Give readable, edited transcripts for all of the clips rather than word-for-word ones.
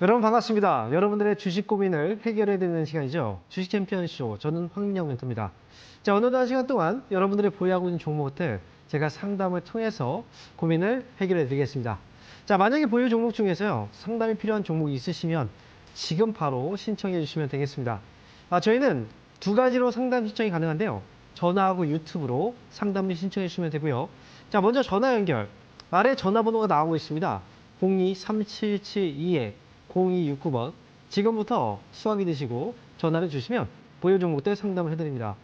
여러분 반갑습니다. 여러분들의 주식 고민을 해결해드리는 시간이죠. 주식 챔피언쇼. 저는 황민영 멘토입니다. 자, 오늘도 한 시간 동안 여러분들이 보유하고 있는 종목들 제가 상담을 통해서 고민을 해결해드리겠습니다. 자, 만약에 보유 종목 중에서요, 상담이 필요한 종목이 있으시면 지금 바로 신청해 주시면 되겠습니다. 저희는 두 가지로 상담 신청이 가능한데요. 전화하고 유튜브로 상담을 신청해 주시면 되고요. 자, 먼저 전화 연결. 아래 전화번호가 나오고 있습니다. 02-3772에 0269번. 지금부터 수화기 드시고 전화를 주시면 보유 종목들 상담을 해드립니다.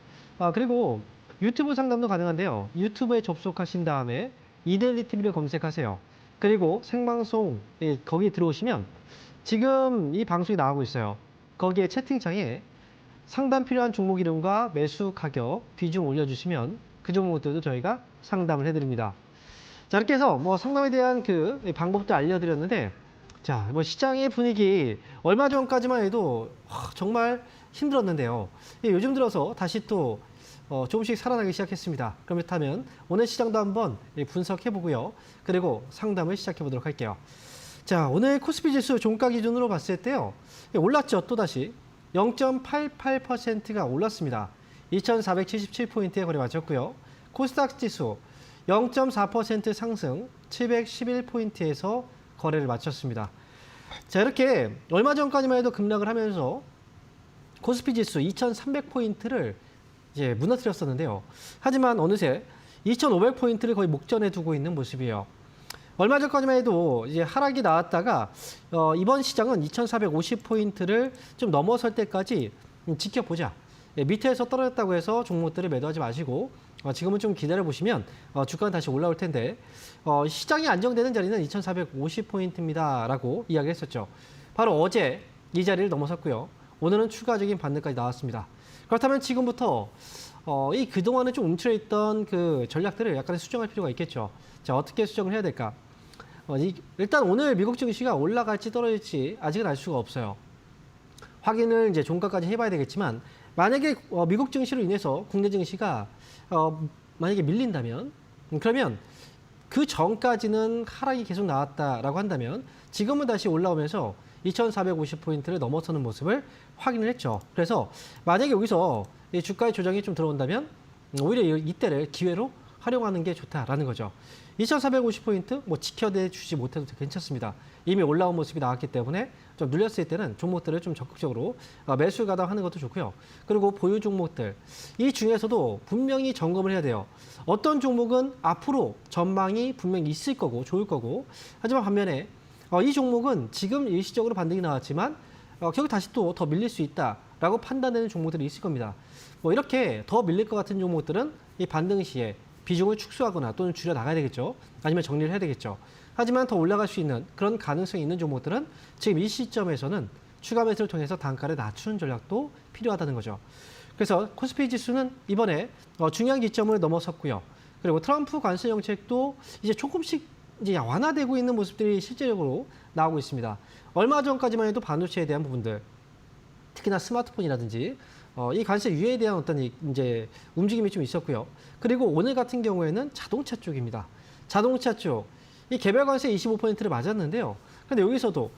그리고 유튜브 상담도 가능한데요. 유튜브에 접속하신 다음에 이데일리 TV를 검색하세요. 그리고 생방송 거기 들어오시면 지금 이 방송이 나가고 있어요. 거기에 채팅창에 상담 필요한 종목 이름과 매수 가격, 비중 올려주시면 그 종목들도 저희가 상담을 해드립니다. 자, 이렇게 해서 상담에 대한 그 방법도 알려드렸는데, 자, 시장의 분위기 얼마 전까지만 해도 정말 힘들었는데요. 요즘 들어서 다시 또 조금씩 살아나기 시작했습니다. 그렇다면 오늘 시장도 한번 분석해 보고요. 그리고 상담을 시작해 보도록 할게요. 자, 오늘 코스피 지수 종가 기준으로 봤을 때요, 올랐죠. 또다시 0.88%가 올랐습니다. 2477포인트에 거래 마쳤고요. 코스닥 지수 0.4% 상승 711포인트에서 거래를 마쳤습니다. 자, 이렇게 얼마 전까지만 해도 급락을 하면서 코스피 지수 2300포인트를 이제 무너뜨렸었는데요. 하지만 어느새 2500포인트를 거의 목전에 두고 있는 모습이에요. 얼마 전까지만 해도 이제 하락이 나왔다가 이번 시장은 2450포인트를 좀 넘어설 때까지 지켜보자. 밑에서 떨어졌다고 해서 종목들을 매도하지 마시고 지금은 좀 기다려 보시면 주가는 다시 올라올 텐데 시장이 안정되는 자리는 2450포인트입니다 라고 이야기했었죠. 바로 어제 이 자리를 넘어섰고요. 오늘은 추가적인 반등까지 나왔습니다. 그렇다면 지금부터 이 그동안에 좀 움츠려있던 그 전략들을 약간 수정할 필요가 있겠죠. 자, 어떻게 수정을 해야 될까? 일단 오늘 미국 증시가 올라갈지 떨어질지 아직은 알 수가 없어요. 확인을 이제 종가까지 해봐야 되겠지만 만약에 미국 증시로 인해서 국내 증시가 만약에 밀린다면 그러면 그 전까지는 하락이 계속 나왔다라고 한다면 지금은 다시 올라오면서 2450포인트를 넘어서는 모습을 확인을 했죠. 그래서 만약에 여기서 주가의 조정이 좀 들어온다면 오히려 이때를 기회로 활용하는 게 좋다라는 거죠. 2450포인트 지켜내주지 못해도 괜찮습니다. 이미 올라온 모습이 나왔기 때문에 좀 눌렸을 때는 종목들을 좀 적극적으로 매수 가담하는 것도 좋고요. 그리고 보유 종목들 이 중에서도 분명히 점검을 해야 돼요. 어떤 종목은 앞으로 전망이 분명히 있을 거고 좋을 거고, 하지만 반면에 이 종목은 지금 일시적으로 반등이 나왔지만 결국 다시 또 더 밀릴 수 있다라고 판단되는 종목들이 있을 겁니다. 이렇게 더 밀릴 것 같은 종목들은 이 반등 시에 비중을 축소하거나 또는 줄여 나가야 되겠죠. 아니면 정리를 해야 되겠죠. 하지만 더 올라갈 수 있는 그런 가능성이 있는 종목들은 지금 이 시점에서는 추가 매수를 통해서 단가를 낮추는 전략도 필요하다는 거죠. 그래서 코스피 지수는 이번에 중요한 기점을 넘어섰고요. 그리고 트럼프 관세 정책도 이제 조금씩 이제 완화되고 있는 모습들이 실제적으로 나오고 있습니다. 얼마 전까지만 해도 반도체에 대한 부분들, 특히나 스마트폰이라든지 이 관세 유예에 대한 어떤 이제 움직임이 좀 있었고요. 그리고 오늘 같은 경우에는 자동차 쪽입니다. 자동차 쪽, 이 개별 관세 25%를 맞았는데요. 근데 여기서도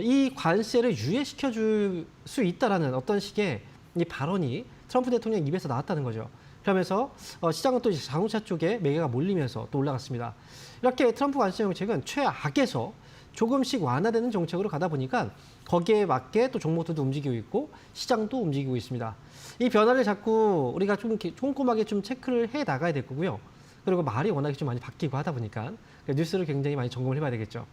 이 관세를 유예시켜 줄 수 있다라는 어떤 식의 이 발언이 트럼프 대통령 입에서 나왔다는 거죠. 그러면서 시장은 또 자동차 쪽에 매개가 몰리면서 또 올라갔습니다. 이렇게 트럼프 관세 정책은 최악에서 조금씩 완화되는 정책으로 가다 보니까 거기에 맞게 또 종목들도 움직이고 있고 시장도 움직이고 있습니다. 이 변화를 자꾸 우리가 좀 꼼꼼하게 좀 체크를 해 나가야 될 거고요. 그리고 말이 워낙에 좀 많이 바뀌고 하다 보니까 뉴스를 굉장히 많이 점검을 해봐야 되겠죠.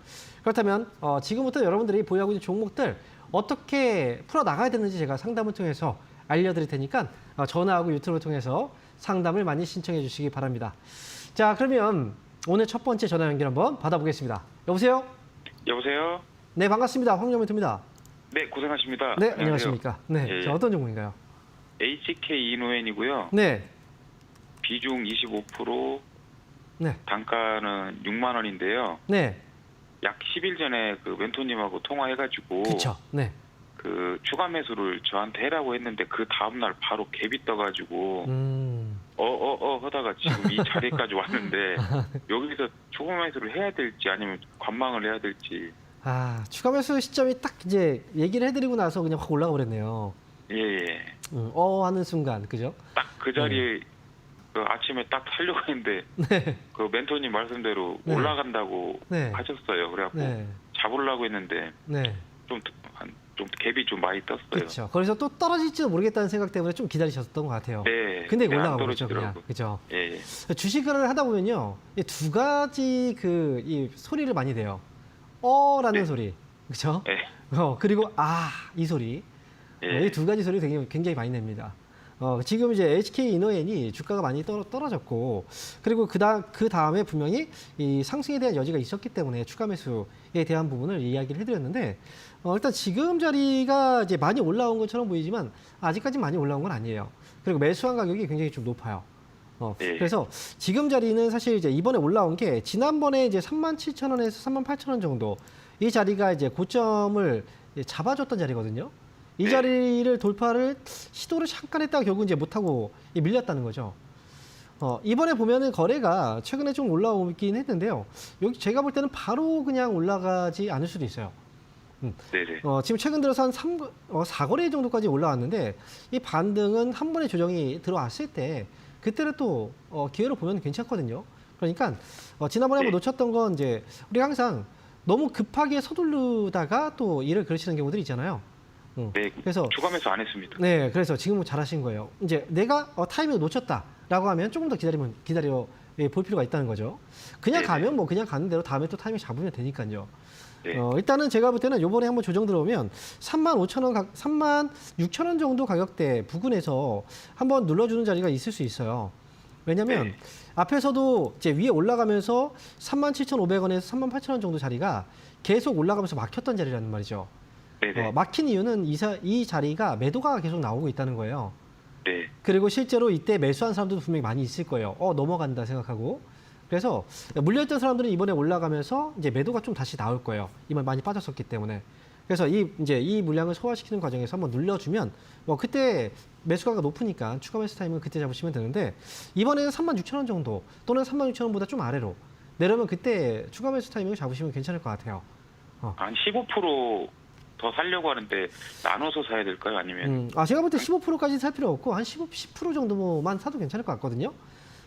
그렇다면 지금부터 여러분들이 보유하고 있는 종목들 어떻게 풀어나가야 되는지 제가 상담을 통해서 알려드릴 테니까 전화하고 유튜브를 통해서 상담을 많이 신청해 주시기 바랍니다. 자, 그러면 오늘 첫 번째 전화 연결 한번 받아보겠습니다. 여보세요? 여보세요? 네, 반갑습니다. 황정멘토입니다. 네, 고생하십니다. 네, 안녕하십니까. 네, 예. 자, 어떤 종목인가요? HK 이노엔이고요. 네, 비중 25%, 네, 단가는 6만 원인데요. 네, 약 10일 전에 그 멘토님하고 통화해가지고 그쵸. 네, 그 추가 매수를 저한테 해라고 했는데 그 다음날 바로 갭이 떠가지고 하다가 지금 이 자리까지 왔는데 여기서 추가 매수를 해야 될지 아니면 관망을 해야 될지. 추가 매수 시점이 딱 이제 얘기를 해드리고 나서 그냥 확 올라가 버렸네요. 예, 예. 하는 순간, 그죠? 딱 그 자리에 그 아침에 딱 살려고 했는데 네. 그 멘토님 말씀대로 네. 올라간다고 네. 하셨어요. 그래갖고 네. 잡으려고 했는데 네. 좀 갭이 좀 많이 떴어요. 그렇죠. 거기서 또 떨어질지도 모르겠다는 생각 때문에 좀 기다리셨던 것 같아요. 네. 근데 네, 올라가 안 버렸죠, 그냥. 떨어지더라고요. 그죠? 예, 예. 주식을 하다 보면요. 두 가지 이 소리를 많이 내요. 라는 네. 소리. 그죠? 예. 그리고 이 소리. 예. 이 두 가지 소리 굉장히 많이 냅니다. 지금 이제 HK 이노엔이 주가가 많이 떨어졌고, 그리고 그 다음에 분명히 이 상승에 대한 여지가 있었기 때문에 추가 매수에 대한 부분을 이야기를 해드렸는데, 일단 지금 자리가 이제 많이 올라온 것처럼 보이지만 아직까지 많이 올라온 건 아니에요. 그리고 매수한 가격이 굉장히 좀 높아요. 네. 그래서 지금 자리는 사실 이제 이번에 올라온 게 지난번에 이제 37,000원에서 38,000원 정도 이 자리가 이제 고점을 잡아줬던 자리거든요. 이 네. 자리를 돌파를 시도를 잠깐 했다가 결국 이제 못하고 밀렸다는 거죠. 이번에 보면은 거래가 최근에 좀 올라오긴 했는데요. 여기 제가 볼 때는 바로 그냥 올라가지 않을 수도 있어요. 네네. 지금 최근 들어서 한 4거래 정도까지 올라왔는데 이 반등은 한 번의 조정이 들어왔을 때 그때를 또 기회로 보면 괜찮거든요. 그러니까 지난번에 한번 놓쳤던 건 이제 우리가 항상 너무 급하게 서두르다가 또 일을 그르치는 경우들이 있잖아요. 네. 그래서 추가 매수 안 했습니다. 네, 그래서 지금은 잘하신 거예요. 이제 내가 타이밍을 놓쳤다라고 하면 조금 더 기다려 볼 필요가 있다는 거죠. 그냥 네네. 가면 뭐 그냥 가는 대로 다음에 또 타이밍 잡으면 되니까요. 네. 일단은 제가 볼 때는 요번에 한번 조정 들어오면 35,000원, 36,000원 정도 가격대 부근에서 한번 눌러주는 자리가 있을 수 있어요. 왜냐면 네. 앞에서도 이제 위에 올라가면서 37,500원에서 38,000원 정도 자리가 계속 올라가면서 막혔던 자리라는 말이죠. 네네. 막힌 이유는 이 자리가 매도가 계속 나오고 있다는 거예요. 네. 그리고 실제로 이때 매수한 사람들도 분명히 많이 있을 거예요. 넘어간다 생각하고. 그래서 물려있던 사람들은 이번에 올라가면서 이제 매도가 좀 다시 나올 거예요. 이번 많이 빠졌었기 때문에. 그래서 이 물량을 소화시키는 과정에서 한번 눌려주면 그때 매수가가 높으니까 추가 매수 타임은 그때 잡으시면 되는데 이번에는 36,000원 정도 또는 36,000원보다 좀 아래로 내려면 그때 추가 매수 타이밍을 잡으시면 괜찮을 것 같아요. 한 15% 더 살려고 하는데 나눠서 사야 될까요? 아니면 제가 볼 때 15%까지 살 필요 없고 한 10% 정도만 사도 괜찮을 것 같거든요.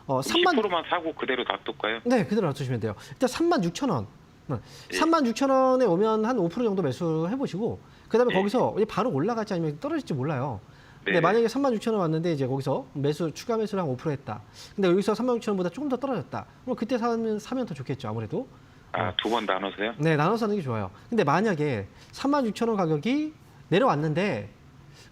10%만 사고 그대로 놔둘까요? 네, 그대로 놔두시면 돼요. 일단 36,000원. 예. 36,000원에 오면 한 5% 정도 매수해 보시고 그다음에 예. 거기서 바로 올라갈지 아니면 떨어질지 몰라요. 근데 네. 만약에 36,000원 왔는데 이제 거기서 추가 매수를 한 5% 했다. 근데 여기서 36,000원보다 조금 더 떨어졌다. 그럼 그때 사면 더 좋겠죠, 아무래도. 두 번 나눠서요? 네, 나눠서 하는 게 좋아요. 근데 만약에 36,000원 가격이 내려왔는데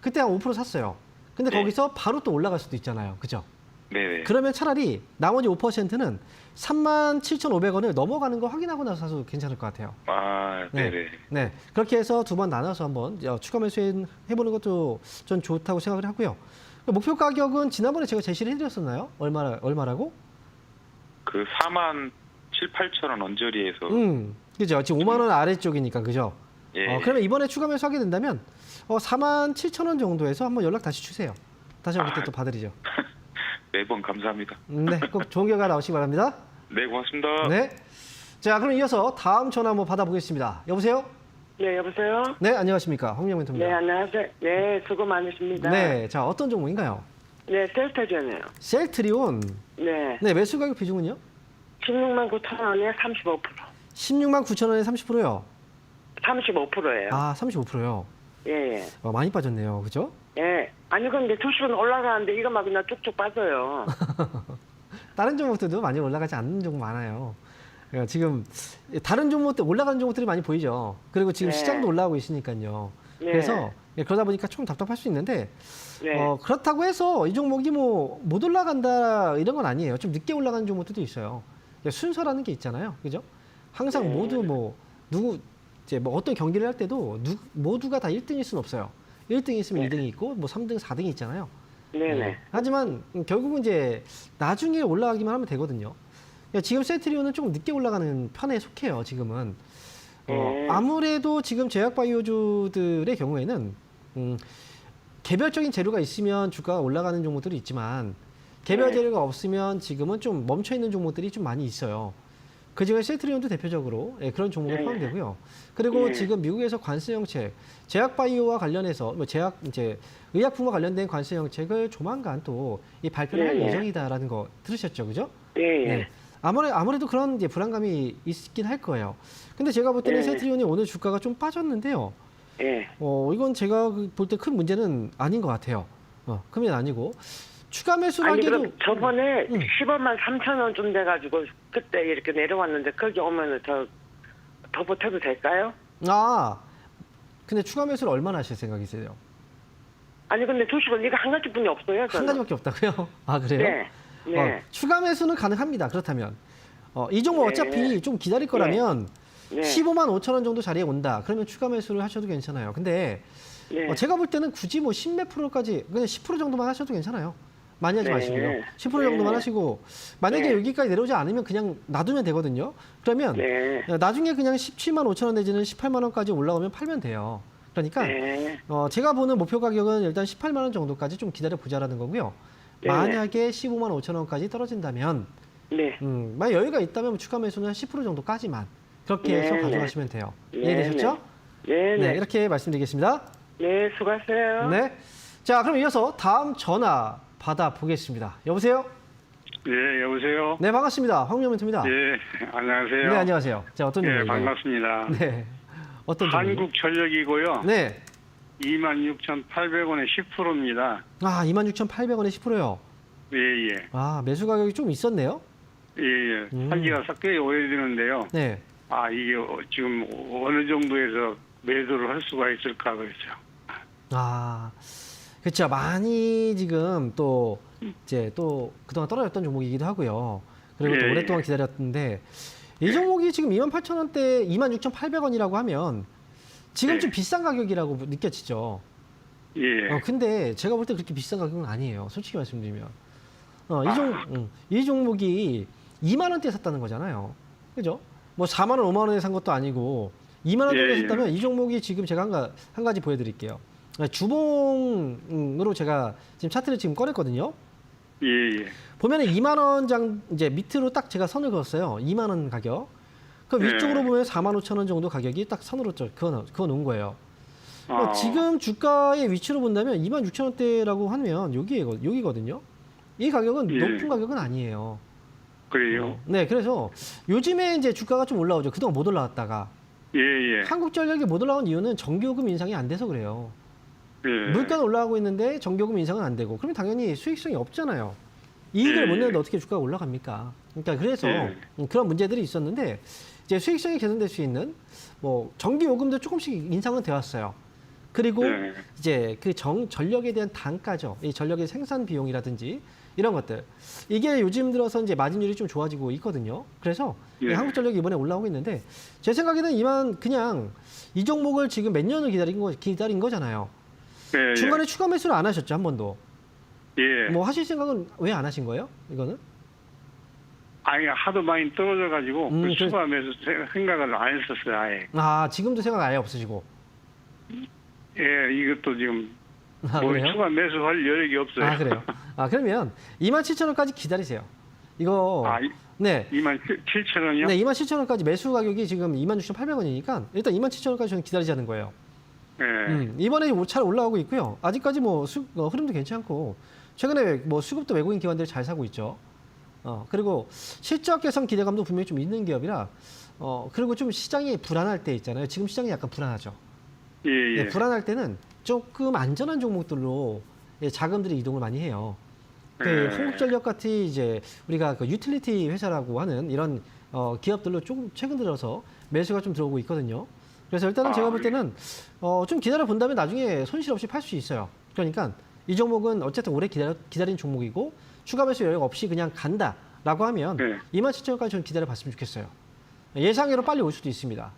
그때 한 5% 샀어요. 근데 네. 거기서 바로 또 올라갈 수도 있잖아요. 그죠? 네네. 그러면 차라리 나머지 5%는 37,500원을 넘어가는 거 확인하고 나서 사도 괜찮을 것 같아요. 네네. 네. 그렇게 해서 두 번 나눠서 한번 추가 매수해보는 것도 전 좋다고 생각을 하고요. 목표 가격은 지난번에 제가 제시를 해드렸었나요? 얼마라고? 그 4만 7, 8천 원 언저리에서 그죠. 지금 5만 원 아래쪽이니까, 그죠? 예. 그러면 이번에 추가 매수하게 된다면 4만 7천 원 정도에서 한번 연락 다시 주세요. 다시 한번 그때 또 봐드리죠. 매번 감사합니다. 네, 꼭 좋은 결과 나오시기 바랍니다. 네, 고맙습니다. 네. 자, 그럼 이어서 다음 전화 한번 받아보겠습니다. 여보세요? 네, 여보세요? 네, 안녕하십니까. 홍명 멘토입니다. 네, 안녕하세요. 네, 수고 많으십니다. 네, 자, 어떤 종목인가요? 네, 셀터전이에요. 셀트리온. 네, 네, 매수 가격 비중은요? 16만 9천 원에 35%. 16만 9천 원에 30%요. 35%예요. 35%요. 예, 예. 많이 빠졌네요. 그죠? 예. 아니, 근데 주식은 올라가는데 이것만 그냥 쭉쭉 빠져요. 다른 종목들도 많이 올라가지 않는 종목 많아요. 지금 다른 종목들 올라가는 종목들이 많이 보이죠. 그리고 지금 네. 시장도 올라가고 있으니까요. 네. 그래서 그러다 보니까 좀 답답할 수 있는데 네. 그렇다고 해서 이 종목이 뭐 못 올라간다 이런 건 아니에요. 좀 늦게 올라가는 종목들도 있어요. 순서라는 게 있잖아요. 그죠? 항상 네. 모두 이제 어떤 경기를 할 때도 모두가 다 1등일 수는 없어요. 1등이 있으면 네. 2등이 있고 3등, 4등이 있잖아요. 네네. 하지만 결국은 이제 나중에 올라가기만 하면 되거든요. 지금 셀트리온은 조금 늦게 올라가는 편에 속해요. 지금은 아무래도 지금 제약바이오주들의 경우에는 개별적인 재료가 있으면 주가가 올라가는 종목들이 있지만 개별 네. 재료가 없으면 지금은 좀 멈춰 있는 종목들이 좀 많이 있어요. 그중에 세트리온도 대표적으로 그런 종목에 네. 포함되고요. 그리고 네. 지금 미국에서 관세 정책, 제약바이오와 관련해서 뭐 이제 의약품과 관련된 관세 정책을 조만간 또 이 발표를 할 네. 예정이다라는 거 들으셨죠, 그죠? 예, 예. 네. 아무래도 그런 이제 불안감이 있긴 할 거예요. 근데 제가 볼 때는 네. 세트리온이 오늘 주가가 좀 빠졌는데요. 예. 이건 제가 볼 때 큰 문제는 아닌 것 같아요. 큰 문제는 아니고. 추가 매수를 아니, 하기도. 그럼 저번에 음. 15만 3천 원쯤 돼가지고 그때 이렇게 내려왔는데 거기 오면은 더 보태도 될까요? 근데 추가 매수를 얼마나 하실 생각이세요? 아니, 근데 주식은 이거 한 가지뿐이 없어요. 한 저는. 가지밖에 없다고요? 아, 그래요? 네. 네. 추가 매수는 가능합니다. 그렇다면. 이 종목 네. 어차피 좀 기다릴 거라면 네. 15만 5천 원 정도 자리에 온다. 그러면 추가 매수를 하셔도 괜찮아요. 근데 네. 제가 볼 때는 굳이 뭐 10몇 프로까지 그냥 10% 정도만 하셔도 괜찮아요. 많이 하지 네. 마시고요. 10% 네. 정도만 하시고 만약에 네. 여기까지 내려오지 않으면 그냥 놔두면 되거든요. 그러면 네. 나중에 그냥 17만 5천 원 내지는 18만 원까지 올라오면 팔면 돼요. 그러니까 네. 제가 보는 목표 가격은 일단 18만 원 정도까지 좀 기다려 보자라는 거고요. 네. 만약에 15만 5천 원까지 떨어진다면 네. 만약 여유가 있다면 추가 매수는 10% 정도까지만 그렇게 해서 네. 가져가시면 돼요. 네. 이해되셨죠? 네. 네, 네. 이렇게 말씀드리겠습니다. 네, 수고하세요. 네. 자, 그럼 이어서 다음 전화 받아보겠습니다. 여보세요? 예, 여보세요? 네, 반갑습니다. 황명멘트입니다. 예, 안녕하세요. 네, 안녕하세요. 자, 어떤 예, 종목인가요? 반갑습니다. 네. 어떤 종목? 한국전력이고요. 네. 26,800원에 10%입니다. 26,800원에 10%요. 예, 예. 매수 가격이 좀 있었네요. 예, 예. 음. 한지가 꽤 오래되는데요. 네. 이게 지금 어느 정도에서 매도를 할 수가 있을까 그랬죠. 그렇죠. 많이 지금 또 이제 또 그동안 떨어졌던 종목이기도 하고요. 그리고 또 예, 오랫동안 예. 기다렸는데 이 종목이 지금 28,000원대 26,800원이라고 하면 지금 예. 좀 비싼 가격이라고 느껴지죠. 예. 근데 제가 볼 때 그렇게 비싼 가격은 아니에요. 솔직히 말씀드리면. 이 종목이 2만 원대에 샀다는 거잖아요. 그죠? 뭐 4만 원, 5만 원에 산 것도 아니고 2만 원대에 예, 예. 샀다면 이 종목이 지금 제가 한 가지 보여드릴게요. 주봉으로 제가 지금 차트를 지금 꺼냈거든요. 예, 예. 보면은 2만 원 이제 밑으로 딱 제가 선을 그었어요. 2만 원 가격. 그 네. 위쪽으로 보면 4만 5천 원 정도 가격이 딱 선으로 그어 놓은 거예요. 지금 주가의 위치로 본다면 2만 6천 원대라고 하면 여기거든요. 이 가격은 예. 높은 가격은 아니에요. 그래요? 네, 그래서 요즘에 이제 주가가 좀 올라오죠. 그동안 못 올라왔다가 예, 예. 한국전력이 못 올라온 이유는 전기요금 인상이 안 돼서 그래요. 예. 물가는 올라가고 있는데 전기요금 인상은 안 되고 그러면 당연히 수익성이 없잖아요. 이익을 예. 못 내는데 어떻게 주가가 올라갑니까? 그러니까 그래서 예. 그런 문제들이 있었는데 이제 수익성이 개선될 수 있는 뭐 전기요금도 조금씩 인상은 되었어요. 그리고 네. 이제 그 전력에 대한 단가죠. 이 전력의 생산 비용이라든지 이런 것들. 이게 요즘 들어서 이제 마진율이 좀 좋아지고 있거든요. 그래서 이 네. 한국전력이 이번에 올라오고 있는데 제 생각에는 그냥 이 종목을 지금 몇 년을 기다린 거잖아요. 예, 중간에 추가 매수를 안 하셨죠, 한 번도. 예. 뭐 하실 생각은 왜 안 하신 거예요? 이거는? 하도 많이 떨어져가지고 그 추가 매수 생각을 안 했었어요, 아예. 지금도 생각 아예 없으시고. 예, 이것도 지금 뭐 그래요? 추가 매수할 여력이 없어요. 그래요? 그러면 27,000원까지 기다리세요. 이거 네. 27,000원이요? 네, 27,000원까지 매수 가격이 지금 26,800원이니까 일단 27,000원까지 저는 기다리자는 거예요. 예. 이번에 잘 올라오고 있고요. 아직까지 뭐 흐름도 괜찮고 최근에 뭐 수급도 외국인 기관들이 잘 사고 있죠. 그리고 실적 개선 기대감도 분명히 좀 있는 기업이라 그리고 좀 시장이 불안할 때 있잖아요. 지금 시장이 약간 불안하죠. 예, 예. 네, 불안할 때는 조금 안전한 종목들로 자금들이 이동을 많이 해요. 한국전력 같은 이제 우리가 그 유틸리티 회사라고 하는 이런 기업들로 조금 최근 들어서 매수가 좀 들어오고 있거든요. 그래서 일단은 제가 볼 때는 좀 기다려 본다면 나중에 손실 없이 팔 수 있어요. 그러니까 이 종목은 어쨌든 오래 기다린 종목이고 추가 매수 여력 없이 그냥 간다라고 하면 네. 27,000원까지 좀 기다려 봤으면 좋겠어요. 예상외로 빨리 올 수도 있습니다.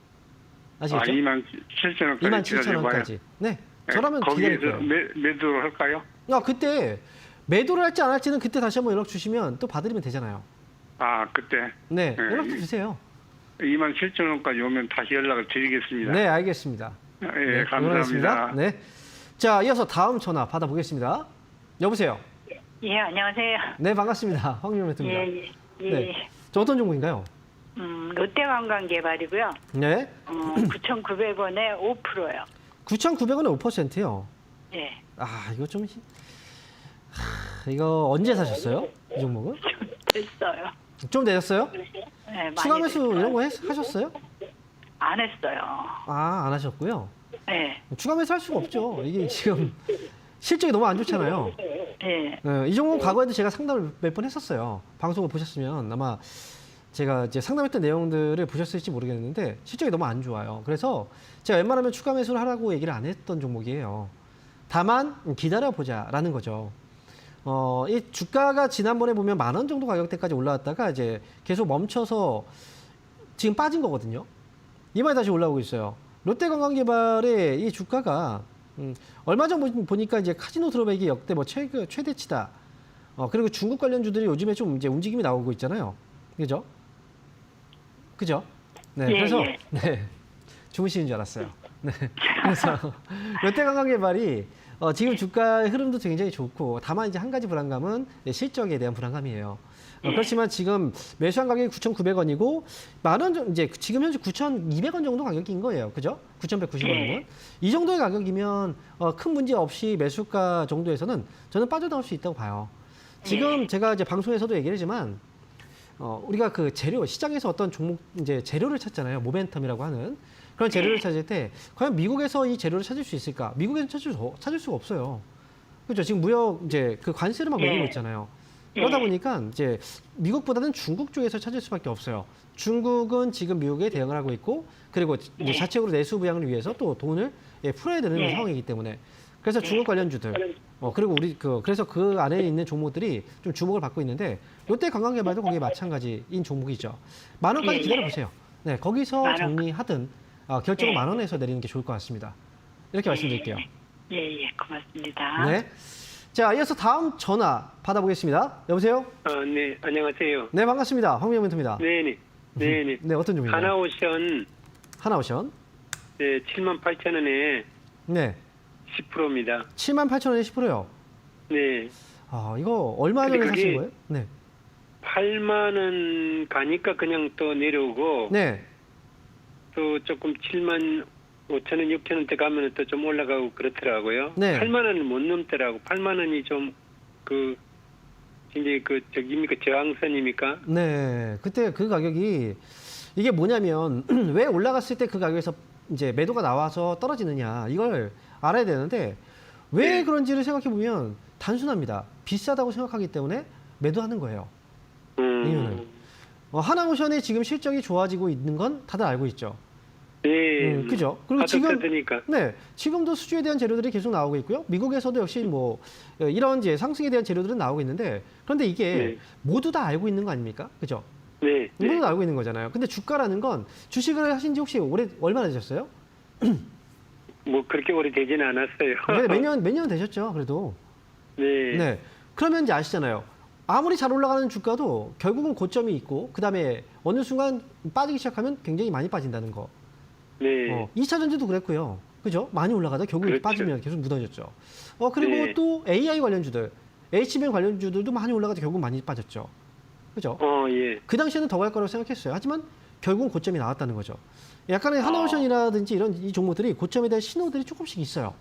아시겠죠? 27,000원까지 27,000원까지. 네. 저라면 거기에서 기다릴 거예요. 매도를 할까요? 그때 매도를 할지 안 할지는 그때 다시 한번 연락 주시면 또 봐드리면 되잖아요. 그때. 네, 네. 연락 주세요. 27,000원까지 오면 다시 연락을 드리겠습니다. 네, 알겠습니다. 예, 네, 감사합니다. 응원하겠습니다. 네. 자, 이어서 다음 전화 받아보겠습니다. 여보세요. 예, 안녕하세요. 네, 반갑습니다. 황유명 매트입니다. 예, 예, 예. 네. 저 어떤 종목인가요? 롯데관광개발이고요. 네. 9,900원에 5%요. 9,900원에 5%요. 네. 아, 이거 좀 이거 언제 사셨어요? 이 종목은? 됐어요. 좀 내렸어요? 네, 많이 추가 매수 됐어요. 이런 거 하셨어요? 안 했어요. 아, 안 하셨고요. 네. 추가 매수 할 수가 없죠. 이게 지금 실적이 너무 안 좋잖아요. 네. 이 종목 과거에도 제가 상담을 몇 번 했었어요. 방송을 보셨으면 아마 제가 이제 상담했던 내용들을 보셨을지 모르겠는데 실적이 너무 안 좋아요. 그래서 제가 웬만하면 추가 매수를 하라고 얘기를 안 했던 종목이에요. 다만 기다려보자라는 거죠. 이 주가가 지난번에 보면 10,000원 정도 가격대까지 올라왔다가 이제 계속 멈춰서 지금 빠진 거거든요. 이번에 다시 올라오고 있어요. 롯데관광개발의 이 주가가 얼마 전 보니까 이제 카지노 드롭백이 역대 뭐 최대치다. 그리고 중국 관련주들이 요즘에 좀 이제 움직임이 나오고 있잖아요. 그죠? 그죠? 네. 예, 그래서 예. 네. 주무시는 줄 알았어요. 네. 그래서 롯데관광개발이 지금 주가의 흐름도 굉장히 좋고 다만 이제 한 가지 불안감은 실적에 대한 불안감이에요. 그렇지만 지금 매수한 가격이 9,900원이고 10,000원 이제 지금 현재 9,200원 정도 가격인 거예요. 그죠? 9,190원이면 이 정도의 가격이면 큰 문제 없이 매수가 정도에서는 저는 빠져나올 수 있다고 봐요. 지금 제가 이제 방송에서도 얘기를 하지만 우리가 그 재료 시장에서 어떤 종목 이제 재료를 찾잖아요. 모멘텀이라고 하는 그런 재료를 찾을 때 과연 미국에서 이 재료를 찾을 수 있을까? 미국에서 찾을 수가 없어요. 그렇죠? 지금 무역 이제 그 관세를 막 매기고 있잖아요. 그러다 보니까 이제 미국보다는 중국 쪽에서 찾을 수밖에 없어요. 중국은 지금 미국에 대응을 하고 있고 그리고 이제 자체적으로 내수 부양을 위해서 또 돈을 풀어야 되는 상황이기 때문에 그래서 중국 관련주들 그리고 그래서 그 안에 있는 종목들이 좀 주목을 받고 있는데 롯데관광개발도 거기에 마찬가지인 종목이죠. 10,000원까지 기다려 보세요. 네, 거기서 정리하든 결정은 10,000원에서 내리는 게 좋을 것 같습니다. 이렇게 말씀드릴게요. 예, 고맙습니다. 네. 자, 이어서 다음 전화 받아보겠습니다. 여보세요? 네, 안녕하세요. 네, 반갑습니다. 황민영 멘토입니다. 네네. 네네. 네, 어떤 종목인가요? 하나오션. 네, 78,000원에 네, 10%입니다. 78,000원에 10%요. 네. 이거 얼마 전에 근데 사신 그게 거예요? 네. 8만 원 가니까 그냥 또 내려오고 네. 또 조금 7만 5천 원, 6천 원대 가면은 또 좀 올라가고 그렇더라고요. 네. 8만 원을 못 넘더라고. 8만 원이 좀 굉장히 저기입니까? 저항선입니까? 네. 그때 그 가격이 이게 뭐냐면 왜 올라갔을 때 그 가격에서 이제 매도가 나와서 떨어지느냐 이걸 알아야 되는데 왜 네. 그런지를 생각해 보면 단순합니다. 비싸다고 생각하기 때문에 매도하는 거예요. 이유는 하나오션의 지금 실적이 좋아지고 있는 건 다들 알고 있죠. 네. 그죠? 그리고 지금 뜨니까. 네, 지금도 수주에 대한 재료들이 계속 나오고 있고요. 미국에서도 역시 뭐 이런 이제 상승에 대한 재료들은 나오고 있는데 그런데 이게 네. 모두 다 알고 있는 거 아닙니까? 그죠? 네. 모두 다 알고 있는 거잖아요. 근데 주가라는 건 주식을 하신 지 혹시 얼마나 되셨어요? 뭐 그렇게 오래되지는 않았어요. 몇 년 되셨죠? 그래도. 네. 네. 그러면 이제 아시잖아요. 아무리 잘 올라가는 주가도 결국은 고점이 있고 그다음에 어느 순간 빠지기 시작하면 굉장히 많이 빠진다는 거. 네. 2차 전지도 그랬고요. 그죠? 많이 올라가다 결국 그렇죠. 빠지면 계속 무너졌죠. 그리고 네. 또 AI 관련주들, HBM 관련주들도 많이 올라가다 결국 많이 빠졌죠. 그죠? 예. 그 당시에는 더 갈 거라고 생각했어요. 하지만 결국은 고점이 나왔다는 거죠. 약간의 하나오션이라든지 이런 이 종목들이 고점에 대한 신호들이 조금씩 있어요.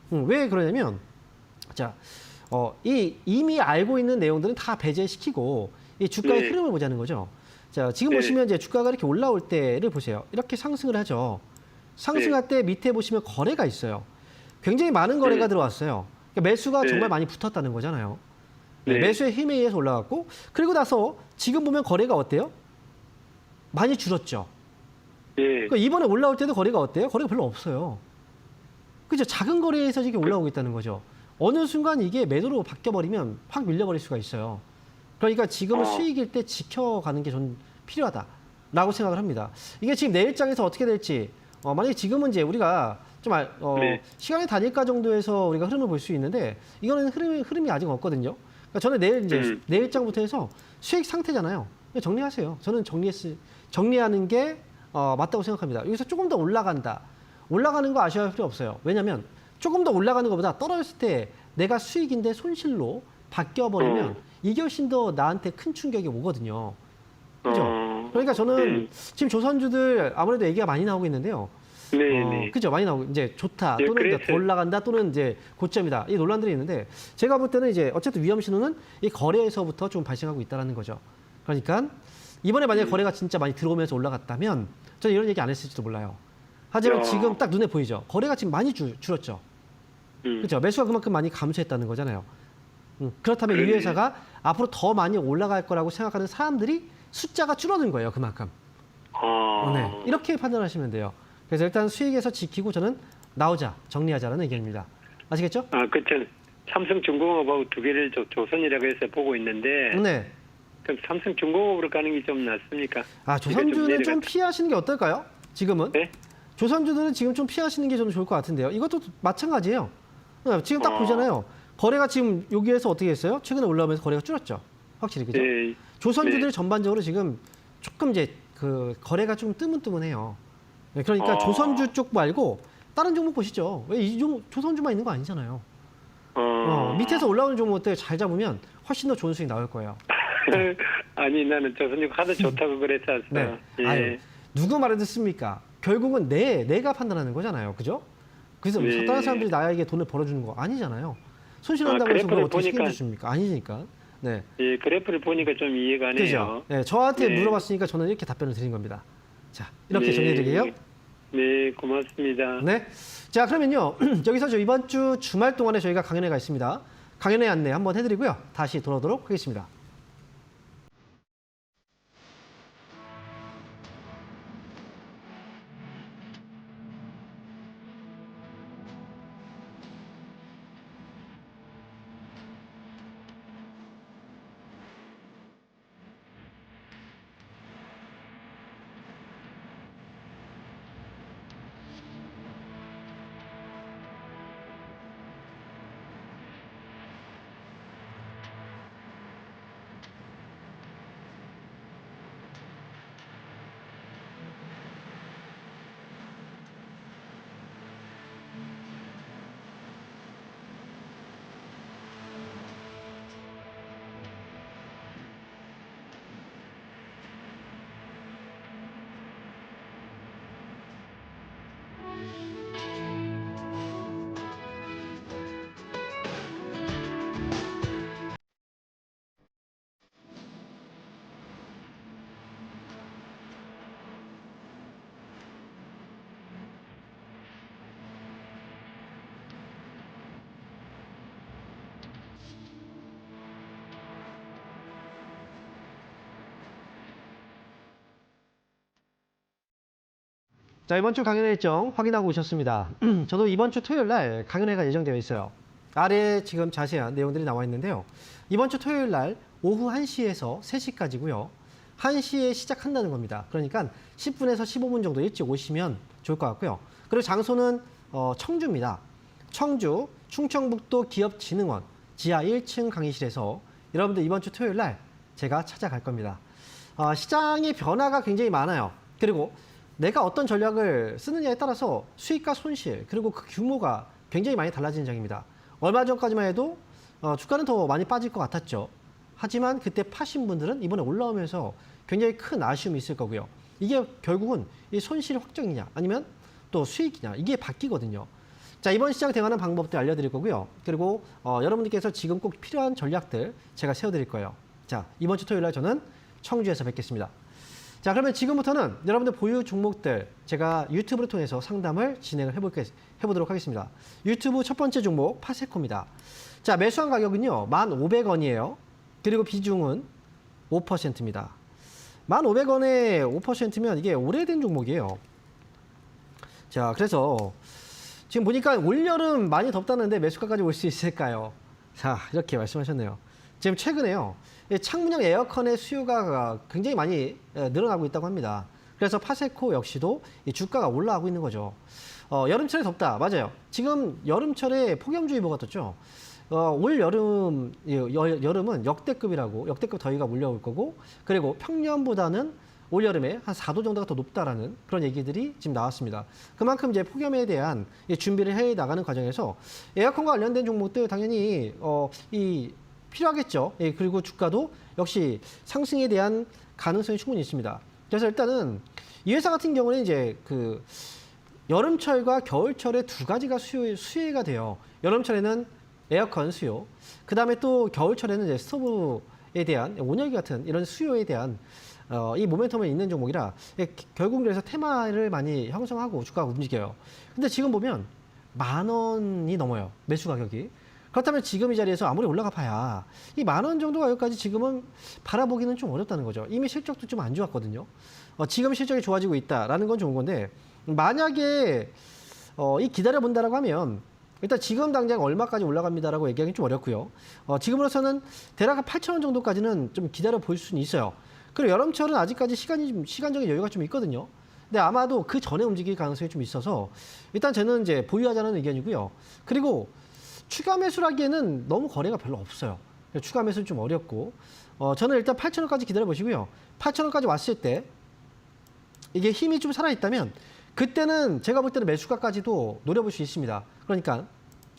왜 그러냐면 자, 이미 알고 있는 내용들은 다 배제시키고 이 주가의 네. 흐름을 보자는 거죠. 자, 지금 네. 보시면 이제 주가가 이렇게 올라올 때를 보세요. 이렇게 상승을 하죠. 상승할 때 밑에 보시면 거래가 있어요. 굉장히 많은 거래가 네. 들어왔어요. 그러니까 매수가 네. 정말 많이 붙었다는 거잖아요. 네, 네. 매수의 힘에 의해서 올라갔고 그리고 나서 지금 보면 거래가 어때요? 많이 줄었죠. 예. 그러니까 이번에 올라올 때도 거래가 어때요? 거래가 별로 없어요. 그죠? 작은 거래에서 이게 올라오고 있다는 거죠. 어느 순간 이게 매도로 바뀌어버리면 확 밀려버릴 수가 있어요. 그러니까 지금은 수익일 때 지켜가는 게 전 필요하다라고 생각을 합니다. 이게 지금 내일장에서 어떻게 될지 만약에 지금은 이제 우리가 좀 네. 시간의 단일가 정도에서 우리가 흐름을 볼 수 있는데 이거는 흐름이 아직 없거든요. 그러니까 저는 내일 이제 내일장부터 해서 수익 상태잖아요. 정리하세요. 저는 정리하는 게 맞다고 생각합니다. 여기서 조금 더 올라간다. 올라가는 거 아쉬워할 필요 없어요. 왜냐하면 조금 더 올라가는 것보다 떨어졌을 때 내가 수익인데 손실로 바뀌어버리면 이게 훨씬 더 나한테 큰 충격이 오거든요. 그죠? 그러니까 저는 지금 조선주들 아무래도 얘기가 많이 나오고 있는데요. 네. 그죠? 많이 나오고 이제 좋다 예, 또는 이제 더 그랬어요. 올라간다 또는 이제 고점이다 이 논란들이 있는데 제가 볼 때는 이제 어쨌든 위험 신호는 이 거래에서부터 좀 발생하고 있다라는 거죠. 그러니까 이번에 만약에 거래가 진짜 많이 들어오면서 올라갔다면 저는 이런 얘기 안 했을지도 몰라요. 하지만 야. 지금 딱 눈에 보이죠. 거래가 지금 많이 줄었죠. 그렇죠. 매수가 그만큼 많이 감소했다는 거잖아요. 그렇다면 이 그러네. 회사가 앞으로 더 많이 올라갈 거라고 생각하는 사람들이 숫자가 줄어든 거예요. 그만큼. 네, 이렇게 판단하시면 돼요. 그래서 일단 수익에서 지키고 저는 나오자, 정리하자라는 의견입니다. 아시겠죠? 그쵸. 삼성중공업하고 두 개를 조선이라고 해서 보고 있는데 네. 그럼 삼성중공업으로 가는 게 좀 낫습니까? 조선주는 좀 내려갔- 피하시는 게 어떨까요? 지금은? 네? 조선주들은 지금 좀 피하시는 게 저는 좋을 것 같은데요. 이것도 마찬가지예요. 지금 딱 보잖아요. 거래가 지금 여기에서 어떻게 했어요? 최근에 올라오면서 거래가 줄었죠. 확실히 그죠? 네. 조선주들이 네. 전반적으로 지금 조금 이제 그 거래가 좀 뜨문뜨문해요. 네, 그러니까 조선주 쪽 말고 다른 종목 보시죠. 왜 이 종목 조선주만 있는 거 아니잖아요. 밑에서 올라오는 종목들 잘 잡으면 훨씬 더 좋은 수익 나올 거예요. 아니 나는 조선주 하도 좋다고 그랬었어. 네. 예. 아유, 누구 말을 듣습니까? 결국은 내가 판단하는 거잖아요. 그죠? 그래서 네. 다른 사람들이 나에게 돈을 벌어주는 거 아니잖아요. 손실한다고 해서 그걸 그래프를 어떻게 보니까- 책임집니까? 아니니까. 네. 예, 그래프를 보니까 좀 이해가 안 그죠? 해요. 네, 저한테 네. 물어봤으니까 저는 이렇게 답변을 드린 겁니다. 자, 이렇게 네. 정리해드릴게요. 네, 고맙습니다. 네. 자, 그러면요. 여기서 저 이번 주 주말 동안에 저희가 강연회가 있습니다. 강연회 안내 한번 해드리고요. 다시 돌아오도록 하겠습니다. 자, 이번 주 강연회 일정 확인하고 오셨습니다. 저도 이번 주 토요일 날 강연회가 예정되어 있어요. 아래에 지금 자세한 내용들이 나와 있는데요. 이번 주 토요일 날 오후 1시에서 3시까지고요. 1시에 시작한다는 겁니다. 그러니까 10분에서 15분 정도 일찍 오시면 좋을 것 같고요. 그리고 장소는 청주입니다. 청주 충청북도 기업진흥원 지하 1층 강의실에서 여러분들 이번 주 토요일 날 제가 찾아갈 겁니다. 시장의 변화가 굉장히 많아요. 그리고 내가 어떤 전략을 쓰느냐에 따라서 수익과 손실 그리고 그 규모가 굉장히 많이 달라지는 장입니다. 얼마 전까지만 해도 주가는 더 많이 빠질 것 같았죠. 하지만 그때 파신 분들은 이번에 올라오면서 굉장히 큰 아쉬움이 있을 거고요. 이게 결국은 이 손실 확정이냐 아니면 또 수익이냐 이게 바뀌거든요. 자, 이번 시장 대응하는 방법들 알려드릴 거고요. 그리고 여러분들께서 지금 꼭 필요한 전략들 제가 세워드릴 거예요. 자, 이번 주 토요일 날 저는 청주에서 뵙겠습니다. 자, 그러면 지금부터는 여러분들 보유 종목들 제가 유튜브를 통해서 상담을 진행을 해보도록 하겠습니다. 유튜브 첫 번째 종목 파세코입니다. 자, 매수한 가격은요 1,500원이에요. 그리고 비중은 5%입니다. 1,500원에 5%면 이게 오래된 종목이에요. 자, 그래서 지금 보니까 올여름 많이 덥다는데 매수가까지 올 수 있을까요? 자, 이렇게 말씀하셨네요. 지금 최근에요. 창문형 에어컨의 수요가 굉장히 많이 늘어나고 있다고 합니다. 그래서 파세코 역시도 이 주가가 올라가고 있는 거죠. 여름철에 덥다. 맞아요. 지금 여름철에 폭염주의보가 떴죠. 올 여름은 역대급 더위가 몰려올 거고, 그리고 평년보다는 올 여름에 한 4도 정도가 더 높다라는 그런 얘기들이 지금 나왔습니다. 그만큼 이제 폭염에 대한 준비를 해 나가는 과정에서 에어컨과 관련된 종목들 당연히 필요하겠죠. 그리고 주가도 역시 상승에 대한 가능성이 충분히 있습니다. 그래서 일단은 이 회사 같은 경우는 이제 그 여름철과 겨울철에 두 가지가 수혜가 돼요. 여름철에는 에어컨 수요, 그 다음에 또 겨울철에는 이제 스토브에 대한 온열기 같은 이런 수요에 대한 이 모멘텀이 있는 종목이라 결국 그래서 테마를 많이 형성하고 주가가 움직여요. 근데 지금 보면 10,000원이 넘어요. 매수 가격이. 그렇다면 지금 이 자리에서 아무리 올라가 봐야 이 10,000원 정도 가격까지 지금은 바라보기는 좀 어렵다는 거죠. 이미 실적도 좀 안 좋았거든요. 지금 실적이 좋아지고 있다라는 건 좋은 건데, 만약에 이 기다려본다라고 하면 일단 지금 당장 얼마까지 올라갑니다라고 얘기하기는 좀 어렵고요. 지금으로서는 대략 8,000원 정도까지는 좀 기다려 볼 수는 있어요. 그리고 여름철은 아직까지 시간적인 여유가 좀 있거든요. 근데 아마도 그 전에 움직일 가능성이 좀 있어서 일단 저는 이제 보유하자는 의견이고요. 그리고 추가 매수라기에는 너무 거래가 별로 없어요. 추가 매수는 좀 어렵고, 저는 일단 8,000원까지 기다려 보시고요. 8,000원까지 왔을 때 이게 힘이 좀 살아있다면 그때는 제가 볼 때는 매수가까지도 노려볼 수 있습니다. 그러니까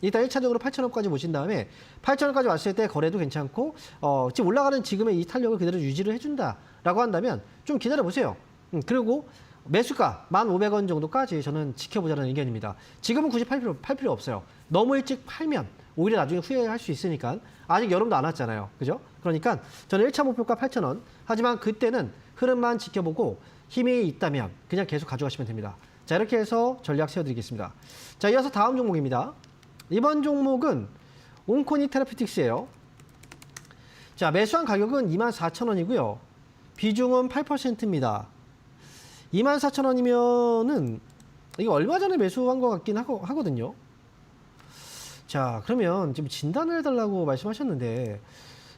일단 1차적으로 8,000원까지 보신 다음에 8,000원까지 왔을 때 거래도 괜찮고, 지금 올라가는 지금의 이 탄력을 그대로 유지를 해준다라고 한다면 좀 기다려 보세요. 그리고 매수가 1,500원 정도까지 저는 지켜보자는 의견입니다. 지금은 굳이 팔 필요 없어요. 너무 일찍 팔면 오히려 나중에 후회할 수 있으니까. 아직 여름도 안 왔잖아요. 그죠? 그러니까 저는 1차 목표가 8,000원. 하지만 그때는 흐름만 지켜보고 힘이 있다면 그냥 계속 가져가시면 됩니다. 자, 이렇게 해서 전략 세워드리겠습니다. 자, 이어서 다음 종목입니다. 이번 종목은 온코니 테라피틱스예요. 자, 매수한 가격은 24,000원이고요. 비중은 8%입니다. 24,000원이면은 이거 얼마 전에 매수한 것 같긴 하거든요. 자, 그러면 지금 진단을 해달라고 말씀하셨는데,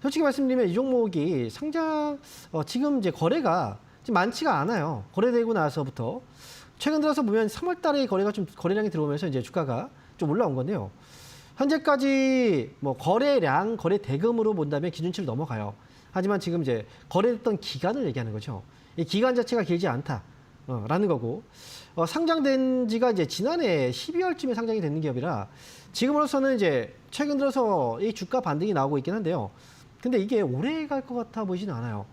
솔직히 말씀드리면 이 종목이 상장 지금 이제 거래가 지금 많지가 않아요. 거래되고 나서부터 최근 들어서 보면 3월 달에 거래량이 들어오면서 이제 주가가 좀 올라온 건데요. 현재까지 뭐 거래량, 거래 대금으로 본다면 기준치를 넘어가요. 하지만 지금 이제 거래했던 기간을 얘기하는 거죠. 이 기간 자체가 길지 않다. 라는 거고, 상장된 지가 이제 지난해 12월쯤에 상장이 되는 기업이라 지금으로서는 이제 최근 들어서 이 주가 반등이 나오고 있긴 한데요. 근데 이게 오래 갈 것 같아 보이지는 않아요.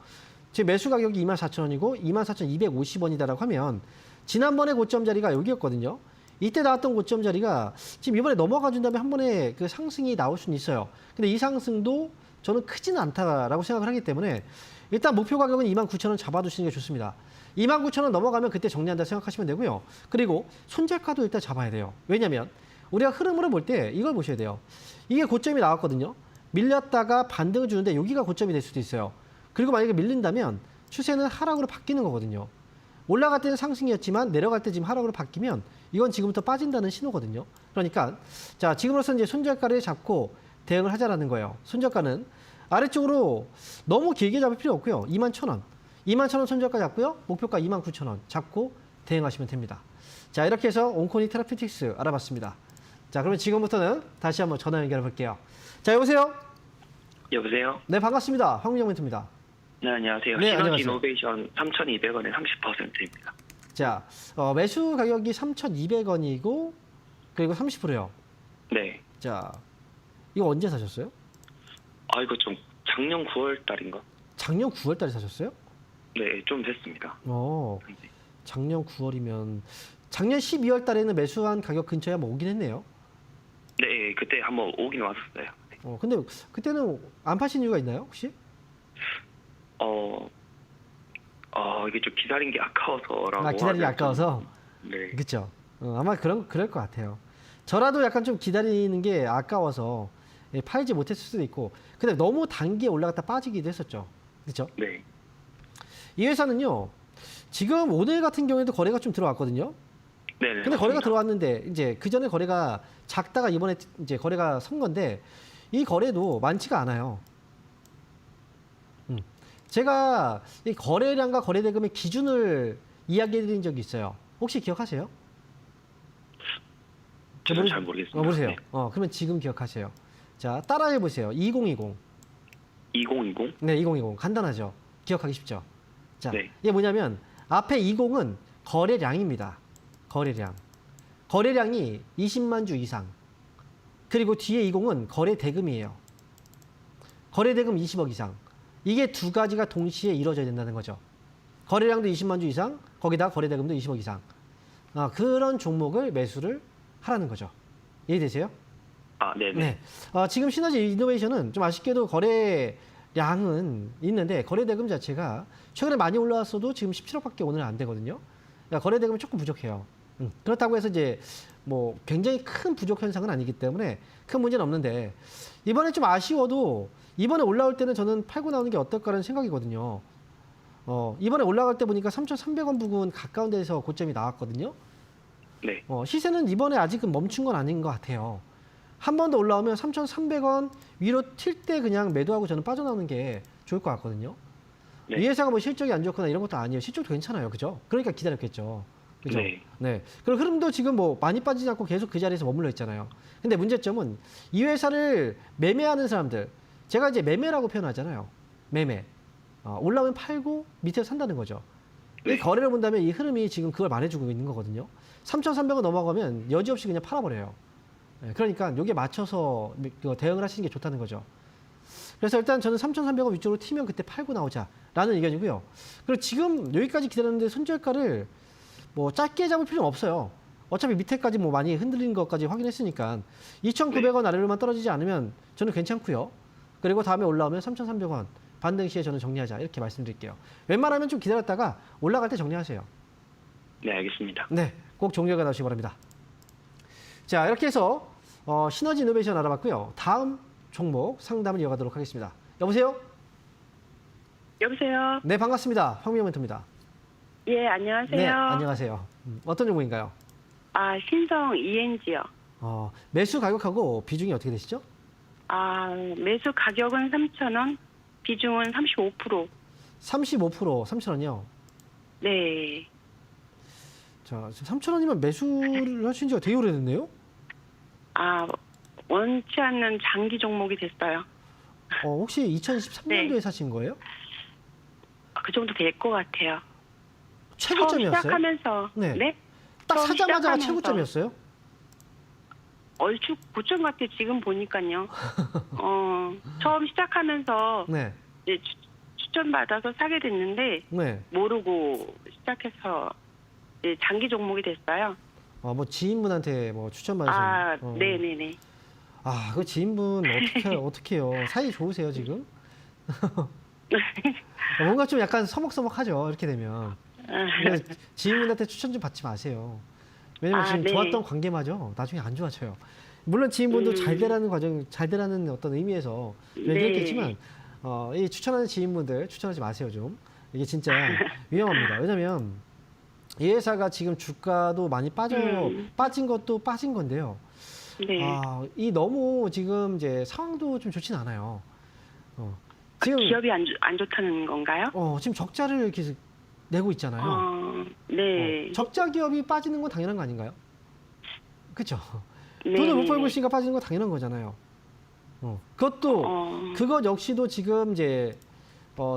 지금 매수 가격이 24,000원이고 24,250원이다라고 하면 지난번에 고점 자리가 여기였거든요. 이때 나왔던 고점 자리가 지금 이번에 넘어가 준다면 한 번에 그 상승이 나올 수는 있어요. 근데 이 상승도 저는 크지는 않다라고 생각을 하기 때문에 일단 목표 가격은 29,000원 잡아두시는 게 좋습니다. 29,000원 넘어가면 그때 정리한다 생각하시면 되고요. 그리고 손절가도 일단 잡아야 돼요. 왜냐하면 우리가 흐름으로 볼 때 이걸 보셔야 돼요. 이게 고점이 나왔거든요. 밀렸다가 반등을 주는데 여기가 고점이 될 수도 있어요. 그리고 만약에 밀린다면 추세는 하락으로 바뀌는 거거든요. 올라갈 때는 상승이었지만 내려갈 때 지금 하락으로 바뀌면 이건 지금부터 빠진다는 신호거든요. 그러니까 자, 지금으로서 이제 손절가를 잡고 대응을 하자라는 거예요. 손절가는 아래쪽으로 너무 길게 잡을 필요 없고요. 21,000원. 21,000원 손절가 잡고요. 목표가 29,000원 잡고 대응하시면 됩니다. 자, 이렇게 해서 온코니 테라피틱스 알아봤습니다. 자, 그러면 지금부터는 다시 한번 전화 연결해 볼게요. 자, 여보세요? 여보세요? 네, 반갑습니다. 황민영 멘토입니다. 네, 안녕하세요. 네, 시너지 안녕하세요. 이노베이션 3,200원에 30%입니다. 자, 매수 가격이 3,200원이고 그리고 30%요. 네. 자, 이거 언제 사셨어요? 아, 이거 좀 작년 9월 달인가? 작년 9월 달에 사셨어요? 네, 좀 됐습니다. 작년 9월이면 작년 12월 달에는 매수한 가격 근처에 한번 오긴 했네요. 네, 그때 한번 오긴 왔었어요. 네. 근데 그때는 안 파신 이유가 있나요, 혹시? 이게 좀 기다린 게 아까워서라고. 기다리기 아까워서? 네. 그렇죠. 아마 그럴 것 같아요. 저라도 약간 좀 기다리는 게 아까워서 팔지 못했을 수도 있고, 근데 너무 단기에 올라갔다 빠지기도 했었죠. 그렇죠? 네. 이 회사는요, 지금 오늘 같은 경우에도 거래가 좀 들어왔거든요. 네. 근데 거래가 들어왔는데 이제 그 전에 거래가 작다가 이번에 이제 거래가 선 건데 이 거래도 많지가 않아요. 제가 이 거래량과 거래 대금의 기준을 이야기해 드린 적이 있어요. 혹시 기억하세요? 저는 잘 모르겠습니다. 모르세요. 네. 그러면 지금 기억하세요. 자, 따라해 보세요. 2020. 2020? 네, 2020. 간단하죠. 기억하기 쉽죠. 자, 네. 이게 뭐냐면 앞에 20은 거래량입니다. 거래량. 거래량이 20만 주 이상. 그리고 뒤에 20은 거래 대금이에요. 거래 대금 20억 이상. 이게 두 가지가 동시에 이루어져야 된다는 거죠. 거래량도 20만 주 이상, 거기다 거래대금도 20억 이상. 그런 종목을 매수를 하라는 거죠. 이해되세요? 네네. 네. 지금 시너지 이노베이션은 좀 아쉽게도 거래량은 있는데 거래대금 자체가 최근에 많이 올라왔어도 지금 17억밖에 오늘 안 되거든요. 그러니까 거래대금이 조금 부족해요. 그렇다고 해서 이제 뭐 굉장히 큰 부족 현상은 아니기 때문에 큰 문제는 없는데 이번에 좀 아쉬워도 이번에 올라올 때는 저는 팔고 나오는 게 어떨까라는 생각이거든요. 이번에 올라갈 때 보니까 3,300원 부근 가까운 데서 고점이 나왔거든요. 네. 시세는 이번에 아직은 멈춘 건 아닌 것 같아요. 한 번 더 올라오면 3,300원 위로 튈 때 그냥 매도하고 저는 빠져나오는 게 좋을 것 같거든요. 네. 이 회사가 뭐 실적이 안 좋거나 이런 것도 아니에요. 실적도 괜찮아요. 그죠? 그러니까 기다렸겠죠. 그죠? 네. 네. 그리고 흐름도 지금 뭐 많이 빠지지 않고 계속 그 자리에서 머물러 있잖아요. 근데 문제점은 이 회사를 매매하는 사람들, 제가 이제 매매라고 표현하잖아요. 매매. 올라오면 팔고 밑에서 산다는 거죠. 이 네. 거래를 본다면 이 흐름이 지금 그걸 말해주고 있는 거거든요. 3,300원 넘어가면 여지없이 그냥 팔아버려요. 그러니까 여기에 맞춰서 대응을 하시는 게 좋다는 거죠. 그래서 일단 저는 3,300원 위쪽으로 튀면 그때 팔고 나오자라는 의견이고요. 그리고 지금 여기까지 기다렸는데 손절가를 뭐 짧게 잡을 필요는 없어요. 어차피 밑에까지 뭐 많이 흔들린 것까지 확인했으니까 2,900원 아래로만 떨어지지 않으면 저는 괜찮고요. 그리고 다음에 올라오면 3,300원 반등 시에 저는 정리하자 이렇게 말씀드릴게요. 웬만하면 좀 기다렸다가 올라갈 때 정리하세요. 네, 알겠습니다. 네, 꼭 종료가 나오시기 바랍니다. 자, 이렇게 해서 시너지 이노베이션 알아봤고요. 다음 종목 상담을 이어가도록 하겠습니다. 여보세요? 여보세요. 네, 반갑습니다. 황미영 멘토입니다. 예, 안녕하세요. 네, 안녕하세요. 어떤 종목인가요? 신성 ENG요. 매수 가격하고 비중이 어떻게 되시죠? 매수 가격은 3,000원, 비중은 35%. 35%, 3,000원이요. 네. 자, 지금 3,000원이면 매수를 하신 지가 되게 오래됐네요? 원치 않는 장기 종목이 됐어요. 혹시 2023년도에 네. 사신 거예요? 그 정도 될 것 같아요. 처음 최고점이었어요? 시작하면서. 네. 네? 딱 처음 사자마자가 시작하면서. 최고점이었어요? 얼추 고점 같아 지금 보니까요. 처음 시작하면서 네. 이제 추천받아서 사게 됐는데 네. 모르고 시작해서 이제 장기 종목이 됐어요. 뭐 지인분한테 뭐 추천받으신. 네네네. 그 지인분 어떡해요? 사이 좋으세요, 지금? 뭔가 좀 약간 서먹서먹하죠, 이렇게 되면. 그러니까 지인분한테 추천 좀 받지 마세요. 왜냐면 지금 네. 좋았던 관계마저 나중에 안 좋아져요. 물론 지인분도 잘 되라는 과정, 잘 되라는 어떤 의미에서 얘기했겠지만, 이 추천하는 지인분들 추천하지 마세요, 좀. 이게 진짜 위험합니다. 왜냐면 이 회사가 지금 주가도 많이 빠진 것도 빠진 건데요. 네. 이 너무 지금 이제 상황도 좀 좋진 않아요. 지금 기업이 안 좋다는 건가요? 지금 적자를 계속 내고 있잖아요. 네. 적자 기업이 빠지는 건 당연한 거 아닌가요? 그렇죠. 네. 돈을 못 벌고 있으니까 빠지는 건 당연한 거잖아요. 그것 역시도 지금 이제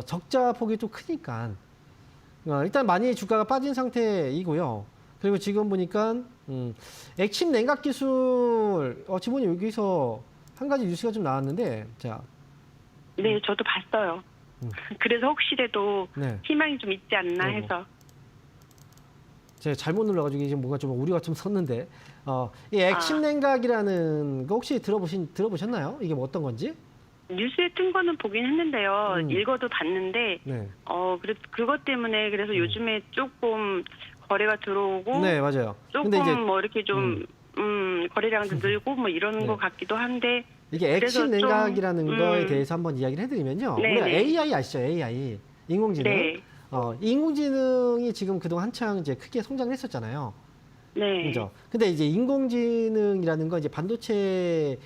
적자 폭이 또 크니까 일단 많이 주가가 빠진 상태이고요. 그리고 지금 보니까 액침 냉각 기술 지금 여기서 한 가지 뉴스가 좀 나왔는데 자. 네, 저도 봤어요. 그래서 혹시라도 네. 희망이 좀 있지 않나 해서. 제가 잘못 눌러가지고 지금 뭔가 좀 오류가 좀 섰는데 이 액침 냉각이라는 거 혹시 들어보셨나요? 이게 뭐 어떤 건지? 뉴스에 뜬 거는 보긴 했는데요. 읽어도 봤는데 네. 그것 때문에 그래서 요즘에 조금 거래가 들어오고 네, 맞아요. 조금 근데 이제 뭐 이렇게 좀 거래량도 늘고 뭐 이러는 네. 것 같기도 한데 이게 그래서 액침 냉각이라는 좀, 거에 대해서 한번 이야기를 해드리면요. 네, 우리가 네. AI 아시죠? AI 인공지능. 네. 인공지능이 지금 그동안 한창 이제 크게 성장을 했었잖아요. 네. 그죠? 근데 이제 인공지능이라는 건 이제 반도체에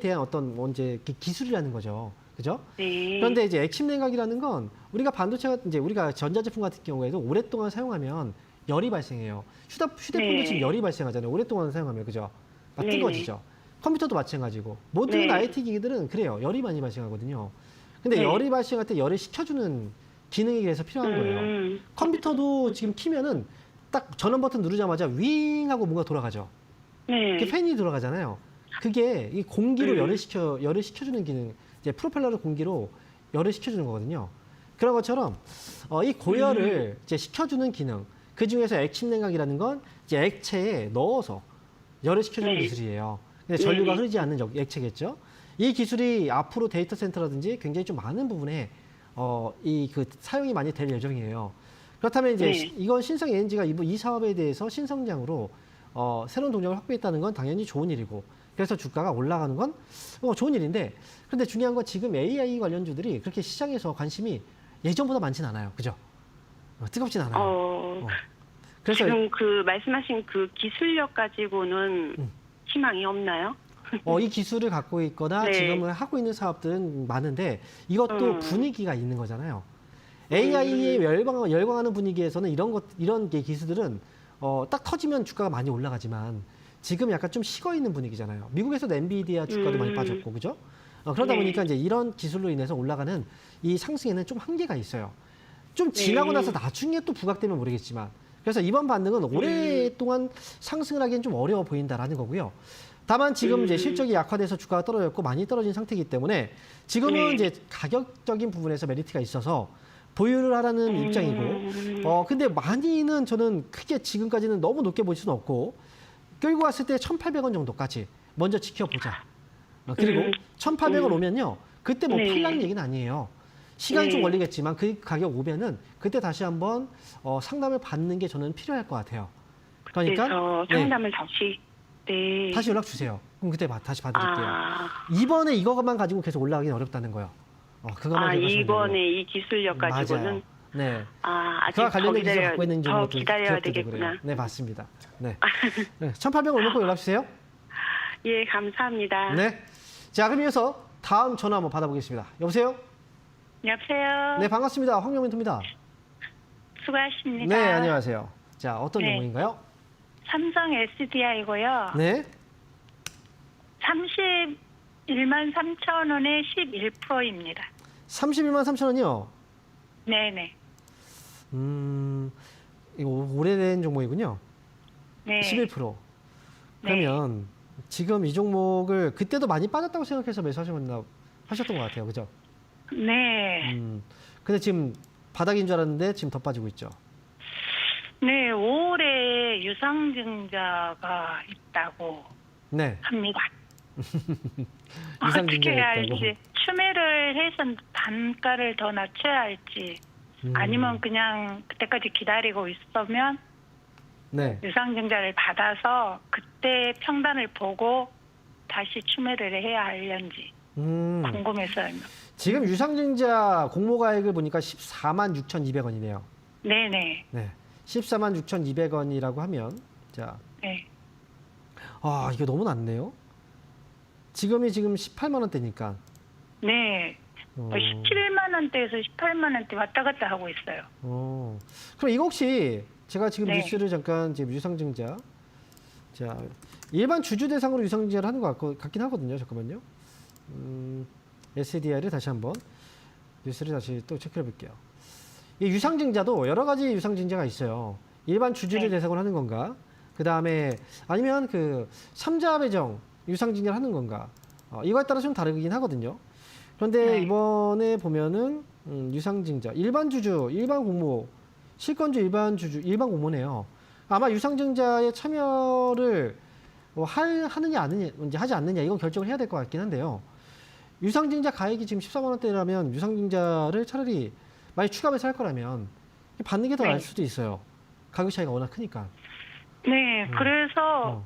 대한 어떤 이제 기술이라는 거죠. 그죠? 네. 그런데 이제 액침 냉각이라는 건 우리가 반도체가 이제 우리가 전자제품 같은 경우에도 오랫동안 사용하면 열이 발생해요. 휴대폰도 네. 지금 열이 발생하잖아요. 오랫동안 사용하면 그죠? 막 네. 뜨거워지죠. 컴퓨터도 마찬가지고 모든 네. IT 기기들은 그래요. 열이 많이 발생하거든요. 근데 네. 열이 발생할 때 열을 식혀주는 기능이 그래서 필요한 거예요. 컴퓨터도 지금 키면은 딱 전원 버튼 누르자마자 윙 하고 뭔가 돌아가죠. 네. 이렇게 팬이 돌아가잖아요. 그게 이 공기로 열을 식혀주는 기능, 이제 프로펠러를 공기로 열을 식혀주는 거거든요. 그런 것처럼 이 고열을 이제 식혀주는 기능, 그 중에서 액침 냉각이라는 건 이제 액체에 넣어서 열을 식혀주는 네. 기술이에요. 근데 전류가 네. 흐르지 않는 액체겠죠. 이 기술이 앞으로 데이터 센터라든지 굉장히 좀 많은 부분에 이 그 사용이 많이 될 예정이에요. 그렇다면 이제 네. 이건 신성 ENG가 이 사업에 대해서 신성장으로 새로운 동력을 확보했다는 건 당연히 좋은 일이고, 그래서 주가가 올라가는 건 좋은 일인데, 그런데 중요한 건 지금 AI 관련주들이 그렇게 시장에서 관심이 예전보다 많진 않아요. 그죠? 뜨겁진 않아요. 그래서 지금 그 말씀하신 그 기술력 가지고는 희망이 없나요? 이 기술을 갖고 있거나 네. 지금 하고 있는 사업들은 많은데 이것도 분위기가 있는 거잖아요. AI에 열광하는 분위기에서는 이런 기술들은 딱 터지면 주가가 많이 올라가지만 지금 약간 좀 식어 있는 분위기잖아요. 미국에서도 엔비디아 주가도 많이 빠졌고, 그죠? 그러다 네. 보니까 이제 이런 기술로 인해서 올라가는 이 상승에는 좀 한계가 있어요. 좀 지나고 나서 나중에 또 부각되면 모르겠지만, 그래서 이번 반등은 오랫동안 상승을 하기엔 좀 어려워 보인다라는 거고요. 다만 지금 이제 실적이 약화돼서 주가가 떨어졌고 많이 떨어진 상태이기 때문에 지금은 이제 가격적인 부분에서 메리트가 있어서 보유를 하라는 입장이고, 근데 많이는 저는 크게 지금까지는 너무 높게 볼 수는 없고, 끌고 왔을 때 1,800원 정도까지 먼저 지켜보자. 그리고 1,800원 오면요, 그때 뭐 네. 팔라는 얘기는 아니에요. 시간이 좀 네. 걸리겠지만 그 가격 오면은 그때 다시 한번 상담을 받는 게 저는 필요할 것 같아요. 그러니까 그래서 상담을 다시 네. 다시 연락 주세요. 그럼 그때 다시 봐드릴게요. 아, 이번에 이것만 가지고 계속 올라가기는 어렵다는 거예요. 그것만 기억하시면 이번에 되고요. 이 기술력 가지고는 맞아요. 네. 아직 그와 더 관련된 기술 기다려야 갖고 있는 더 것도 기다려야 기업들도 되겠구나. 그래요. 네, 맞습니다. 네. 1,800원 오면 꼭 연락 주세요. 예, 감사합니다. 네. 자, 그럼 이어서 다음 전화 한번 받아보겠습니다. 여보세요? 여보세요. 네, 반갑습니다. 황명민입니다. 수고하십니다. 네, 안녕하세요. 자, 어떤 네. 종목인가요? 삼성 SDI고요. 네. 31만 3천 원에 11%입니다. 31만 3천 원이요. 네네. 이거 오래된 종목이군요. 네. 11%. 그러면 지금 이 종목을 그때도 많이 빠졌다고 생각해서 하셨던 것 같아요. 그죠? 네. 근데 지금 바닥인 줄 알았는데 지금 더 빠지고 있죠. 네, 5월에 유상증자가 있다고 네. 합니다. 유상증자가 어떻게 해야 있다고. 할지, 추매를 해서 단가를 더 낮춰야 할지, 아니면 그냥 그때까지 기다리고 있으면 네. 유상증자를 받아서 그때 평단을 보고 다시 추매를 해야 할는지 궁금해서요. 지금 유상증자 공모가액을 보니까 14만 6,200원이네요. 네네. 네. 14만 6,200원이라고 하면 자, 네. 이거 너무 낮네요. 지금이 지금 18만 원대니까. 네. 17만 원대에서 18만 원대 왔다 갔다 하고 있어요. 그럼 이거 혹시 제가 지금 네. 뉴스를 잠깐 지금 유상증자, 자 일반 주주 대상으로 유상증자를 하는 것 같긴 하거든요. 잠깐만요. SDI를 다시 한번 뉴스를 다시 또 체크해 볼게요. 이 유상증자도 여러 가지 유상증자가 있어요. 일반 주주를 네. 대상으로 하는 건가? 그 다음에 아니면 그 3자 배정 유상증자를 하는 건가? 이거에 따라 좀 다르긴 하거든요. 그런데 네. 이번에 보면은 유상증자, 일반 주주, 일반 공모, 실권주, 일반 주주, 일반 공모네요. 아마 유상증자에 참여를 하느냐 하지 않느냐 이건 결정을 해야 될 것 같긴 한데요. 유상증자 가액이 지금 14만 원대라면 유상증자를 차라리 많이 추가해서 할 거라면 받는 게 더 나을 수도 있어요. 가격 차이가 워낙 크니까. 네. 그래서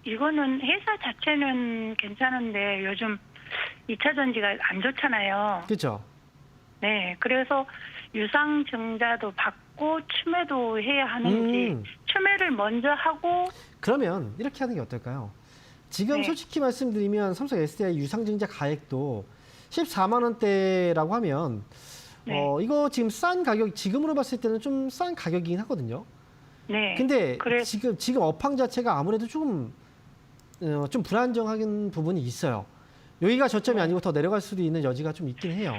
이거는 회사 자체는 괜찮은데 요즘 2차 전지가 안 좋잖아요. 그렇죠? 네. 그래서 유상증자도 받고 추매도 해야 하는지 추매를 먼저 하고 그러면 이렇게 하는 게 어떨까요? 지금 네. 솔직히 말씀드리면 삼성 SDI 유상증자 가액도 14만 원대라고 하면 네. 이거 지금 싼 가격, 지금으로 봤을 때는 좀 싼 가격이긴 하거든요. 네. 근데 그래- 지금 업황 자체가 아무래도 좀 불안정한 부분이 있어요. 여기가 저점이 아니고 더 내려갈 수도 있는 여지가 좀 있긴 해요.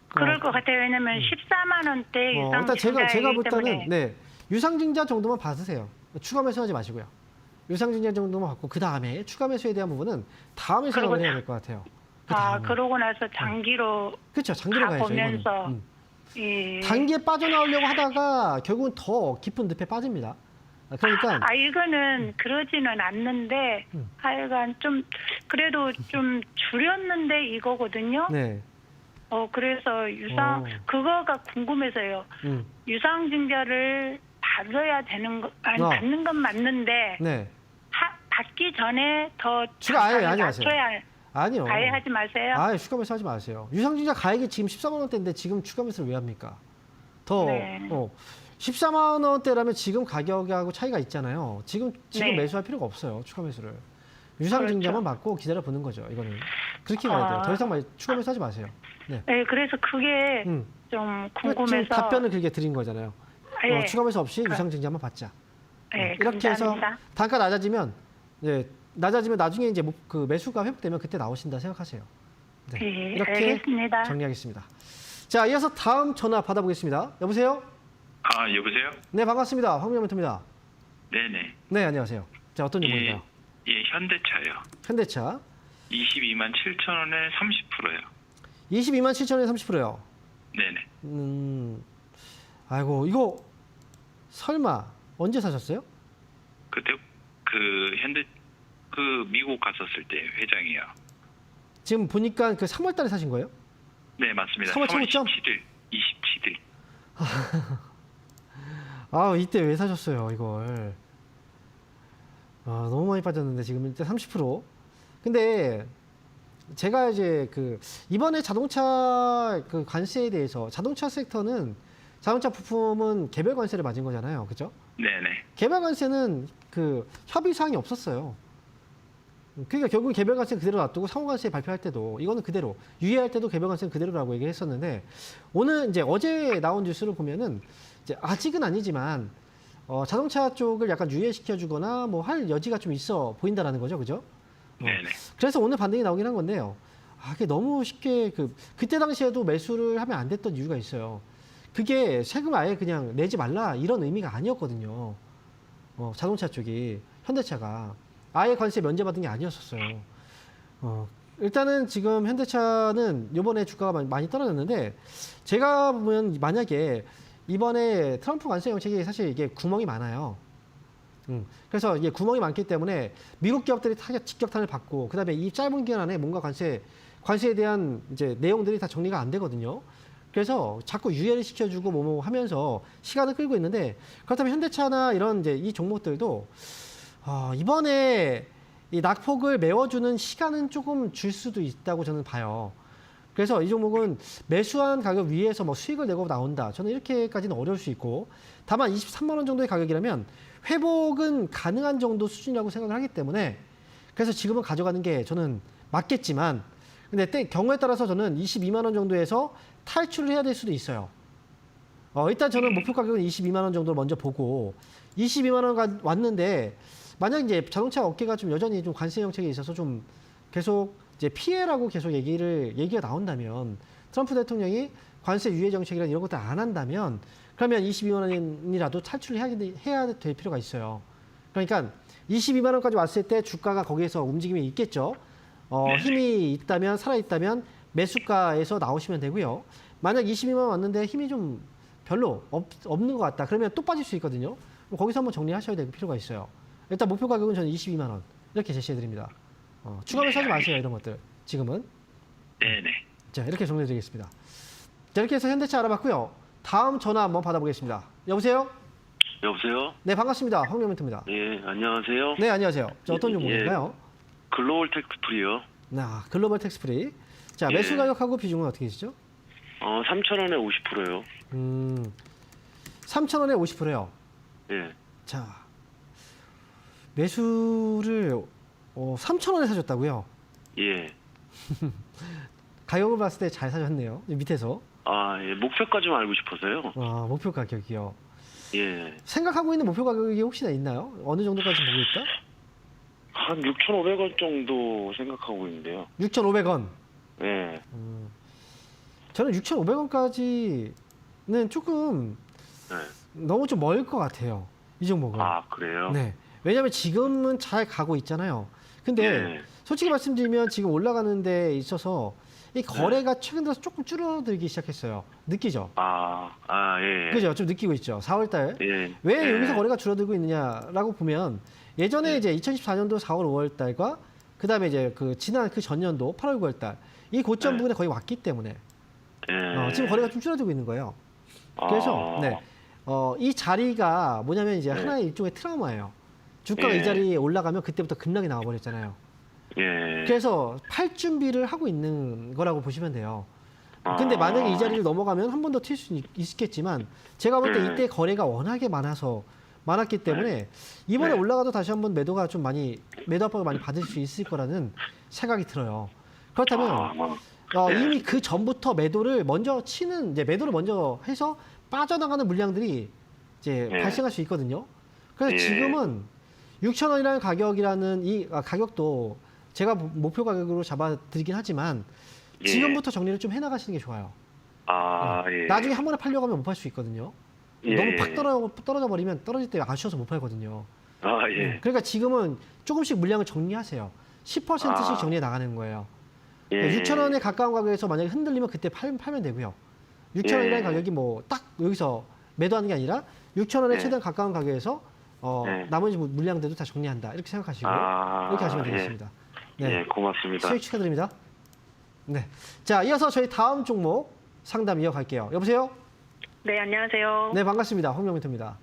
그럴 것 같아요. 왜냐면 14만 원대 일단 제가 유상증자이기 볼 때는 때문에 네, 유상증자 정도만 받으세요. 추가 매수하지 마시고요. 유상증자 정도만 받고 그 다음에 추가 매수에 대한 부분은 다음에 생각을 해야 될 것 같아요. 아, 그러고 나서 장기로 그렇죠. 장기로 가야죠. 보면서 이거는. 예. 단기에 빠져나오려고 하다가 결국은 더 깊은 늪에 빠집니다. 그러니까 이거는 그러지는 않는데 하여간 좀 그래도 좀 줄였는데 이거거든요. 네. 그래서 그거가 궁금해서요. 유상증자를 받아야 되는 거 받는 건 맞는데 네. 받기 전에 더 추가 아예 하지 마세요. 낮춰야 아니요. 아예 하지 마세요. 아예 추가 매수 하지 마세요. 유상증자 가액이 지금 14만 원대인데 지금 추가 매수를 왜 합니까? 더 네. 14만 원대라면 지금 가격하고 차이가 있잖아요. 지금 네. 매수할 필요가 없어요. 추가 매수를. 유상증자만 받고 기다려 보는 거죠. 이거는 그렇게 가야 돼요. 더 이상 추가 매수하지 마세요. 네. 네, 그래서 그게 좀 궁금해서 지금 답변을 그렇게 드린 거잖아요. 예. 추가 매수 없이 유상증자만 받자. 네, 이렇게 감사합니다. 해서 단가 낮아지면 낮아지면 나중에 이제 그 매수가 회복되면 그때 나오신다 생각하세요. 네. 예, 이렇게 알겠습니다. 정리하겠습니다. 자, 이어서 다음 전화 받아보겠습니다. 여보세요? 여보세요? 네, 반갑습니다. 황명멘토입니다. 네네. 네, 안녕하세요. 자, 어떤 종목인가요? 예, 현대차요. 현대차 22만 7천 원에 30%요. 22만 7천원에 30%요. 네네. 아이고, 이거 설마 언제 사셨어요? 그때 미국 갔었을 때 회장이요. 지금 보니까 그 3월 달에 사신 거예요? 네, 맞습니다. 3월 최고점? 27일. 이때 왜 사셨어요, 이걸? 너무 많이 빠졌는데 지금 일단 30%. 근데 제가 이제 이번에 자동차 관세에 대해서 자동차 섹터는 자동차 부품은 개별 관세를 맞은 거잖아요, 그죠? 네네. 개별 관세는 협의 사항이 없었어요. 그러니까 결국 개별 관세는 그대로 놔두고 상호 관세 발표할 때도 이거는 그대로 유예할 때도 개별 관세는 그대로라고 얘기했었는데 오늘 이제 어제 나온 뉴스를 보면은 이제 아직은 아니지만 자동차 쪽을 약간 유예시켜주거나 뭐 할 여지가 좀 있어 보인다라는 거죠, 그죠? 네네. 그래서 오늘 반등이 나오긴 한 건데요. 그게 너무 쉽게 그때 당시에도 매수를 하면 안 됐던 이유가 있어요. 그게 세금 아예 그냥 내지 말라 이런 의미가 아니었거든요. 자동차 쪽이 현대차가 아예 관세 면제받은 게 아니었었어요. 일단은 지금 현대차는 이번에 주가가 많이 떨어졌는데 제가 보면 만약에 이번에 트럼프 관세 정책이 사실 이게 구멍이 많아요. 그래서 이게 구멍이 많기 때문에 미국 기업들이 직격탄을 받고 그다음에 이 짧은 기간 안에 뭔가 관세에 대한 이제 내용들이 다 정리가 안 되거든요. 그래서 자꾸 유예를 시켜주고 뭐 하면서 시간을 끌고 있는데 그렇다면 현대차나 이런 이제 이 종목들도 이번에 이 낙폭을 메워주는 시간은 조금 줄 수도 있다고 저는 봐요. 그래서 이 종목은 매수한 가격 위에서 뭐 수익을 내고 나온다. 저는 이렇게까지는 어려울 수 있고 다만 23만 원 정도의 가격이라면 회복은 가능한 정도 수준이라고 생각을 하기 때문에 그래서 지금은 가져가는 게 저는 맞겠지만 근데 경우에 따라서 저는 22만 원 정도에서 탈출을 해야 될 수도 있어요. 일단 저는 목표 가격은 22만 원 정도를 먼저 보고 22만 원 왔는데 만약 이제 자동차 업계가 좀 여전히 좀 관세 정책에 있어서 좀 계속 이제 피해라고 계속 얘기가 나온다면 트럼프 대통령이 관세 유예 정책이나 이런 것들 안 한다면 그러면 22만 원이라도 탈출을 해야 될 필요가 있어요. 그러니까 22만 원까지 왔을 때 주가가 거기에서 움직임이 있겠죠. 힘이 있다면 살아있다면 매수가에서 나오시면 되고요. 만약 22만 원 왔는데 힘이 좀 별로 없는 것 같다. 그러면 또 빠질 수 있거든요. 거기서 한번 정리하셔야 될 필요가 있어요. 일단 목표 가격은 저는 22만 원 이렇게 제시해드립니다. 추가로 사지 마세요. 이런 것들 지금은. 네네. 자, 이렇게 정리해드리겠습니다. 자, 이렇게 해서 현대차 알아봤고요. 다음 전화 한번 받아보겠습니다. 여보세요? 여보세요? 네, 반갑습니다. 황명멘토입니다. 예, 안녕하세요. 네, 안녕하세요. 자, 어떤 종목인가요? 글로벌 텍스프리요. 글로벌 텍스프리. 자, 매수 가격하고 비중은 어떻게 되시죠? 3,000원에 50%요. 3,000원에 50%요. 예. 자, 매수를 3,000원에 사셨다고요? 예. 가격을 봤을 때 잘 사셨네요. 밑에서. 예. 목표가좀 알고 싶어서요. 목표 가격이요. 예. 생각하고 있는 목표 가격이 혹시나 있나요? 어느 정도까지 보고 있다? 한 6,500원 정도 생각하고 있는데요. 6,500원. 예. 저는 6,500원까지는 조금 네. 너무 좀 멀 것 같아요. 이 종목은. 그래요? 네. 왜냐하면 지금은 잘 가고 있잖아요. 근데 예. 솔직히 말씀드리면 지금 올라가는 데 있어서 이 거래가 최근 들어서 조금 줄어들기 시작했어요. 느끼죠? 예. 그죠? 좀 느끼고 있죠. 4월 달. 예. 왜 예. 여기서 거래가 줄어들고 있느냐라고 보면 예전에 이제 2014년도 4월, 5월 달과 그다음에 이제 그 지난 그 전년도 8월, 9월 달 이 고점 부근에 거의 왔기 때문에 지금 거래가 좀 줄어들고 있는 거예요. 그래서 이 자리가 뭐냐면 이제 하나의 일종의 트라우마예요. 주가가 이 자리에 올라가면 그때부터 급락이 나와버렸잖아요. 예. 그래서 팔 준비를 하고 있는 거라고 보시면 돼요. 근데 만약에 이 자리를 넘어가면 한 번 더 튈 수 있겠지만 제가 볼 때 이때 거래가 워낙에 많았기 때문에 이번에 올라가도 다시 한번 매도 압박을 많이 받을 수 있을 거라는 생각이 들어요. 그렇다면 이미 그 전부터 매도를 먼저 해서 빠져나가는 물량들이 이제 발생할 수 있거든요. 그래서 지금은 6,000원이라는 가격이라는 이 가격도 제가 목표 가격으로 잡아드리긴 하지만 지금부터 정리를 좀 해나가시는 게 좋아요. 예. 나중에 한 번에 팔려고 하면 못 팔 수 있거든요. 예. 너무 팍 떨어져 버리면 떨어질 때 아쉬워서 못 팔거든요. 예. 그러니까 지금은 조금씩 물량을 정리하세요. 10%씩 정리해 나가는 거예요. 예. 6,000원에 가까운 가격에서 만약에 흔들리면 그때 팔면 되고요. 6,000원이라는 가격이 뭐 딱 여기서 매도하는 게 아니라 6,000원에 최대한 가까운 가격에서 나머지 물량들도 다 정리한다. 이렇게 생각하시고 이렇게 하시면 되겠습니다. 예, 고맙습니다. 수익 축하드립니다. 네. 자, 이어서 저희 다음 종목 상담 이어갈게요. 여보세요? 네, 안녕하세요. 네, 반갑습니다. 홍명민입니다.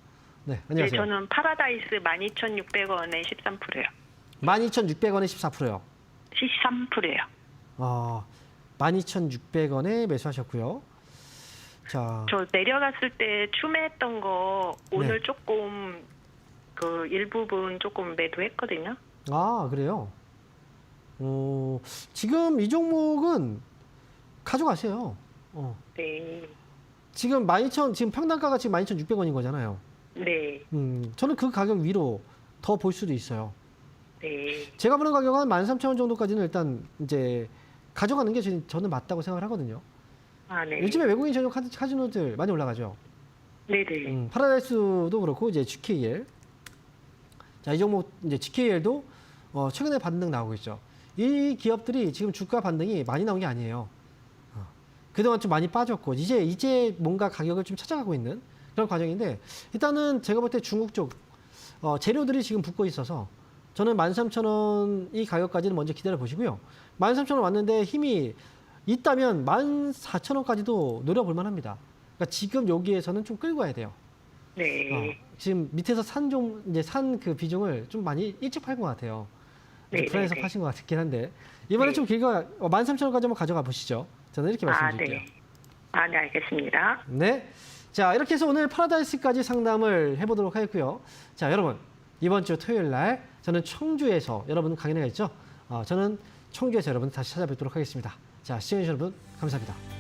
네, 안녕하세요. 네, 저는 파라다이스 12,600원에 13%요. 12,600원에 14%요. 13%예요. 12,600원에 매수하셨고요. 자, 저 내려갔을 때 추매했던 거 오늘 조금 그 일부분 조금 매도했거든요. 그래요? 지금 이 종목은 가져가세요. 네. 지금 12,000, 지금 평단가가 지금 12,600원인 거잖아요. 네. 저는 그 가격 위로 더 볼 수도 있어요. 네. 제가 보는 가격은 13,000원 정도까지는 일단 이제 가져가는 게 저는 맞다고 생각을 하거든요. 네. 요즘에 외국인 전용 카지노들 많이 올라가죠. 네네. 파라다이스도 그렇고 이제 GKL. 자, 이 종목 이제 GKL도 최근에 반등 나오고 있죠. 이 기업들이 지금 주가 반등이 많이 나온 게 아니에요. 그동안 좀 많이 빠졌고 이제 뭔가 가격을 좀 찾아가고 있는 그런 과정인데 일단은 제가 볼 때 중국 쪽 재료들이 지금 붙고 있어서 저는 13,000원 이 가격까지는 먼저 기다려 보시고요. 13,000원 왔는데 힘이 있다면 14,000원까지도 노려볼 만합니다. 그러니까 지금 여기에서는 좀 끌고 와야 돼요. 네. 지금 밑에서 산 그 비중을 좀 많이 일찍 팔은 것 같아요. 불안해서 파신 것 같긴 한데 이번에 좀 길게 13,000원까지 한번 가져가 보시죠. 저는 이렇게 말씀드릴게요. 네. 네, 알겠습니다. 네. 자, 이렇게 해서 오늘 파라다이스까지 상담을 해보도록 하겠고요. 자, 여러분 이번 주 토요일 날 저는 청주에서 여러분 강연회가 있죠. 저는 청주에서 여러분 다시 찾아뵙도록 하겠습니다. 자, 시청해주신 여러분 감사합니다.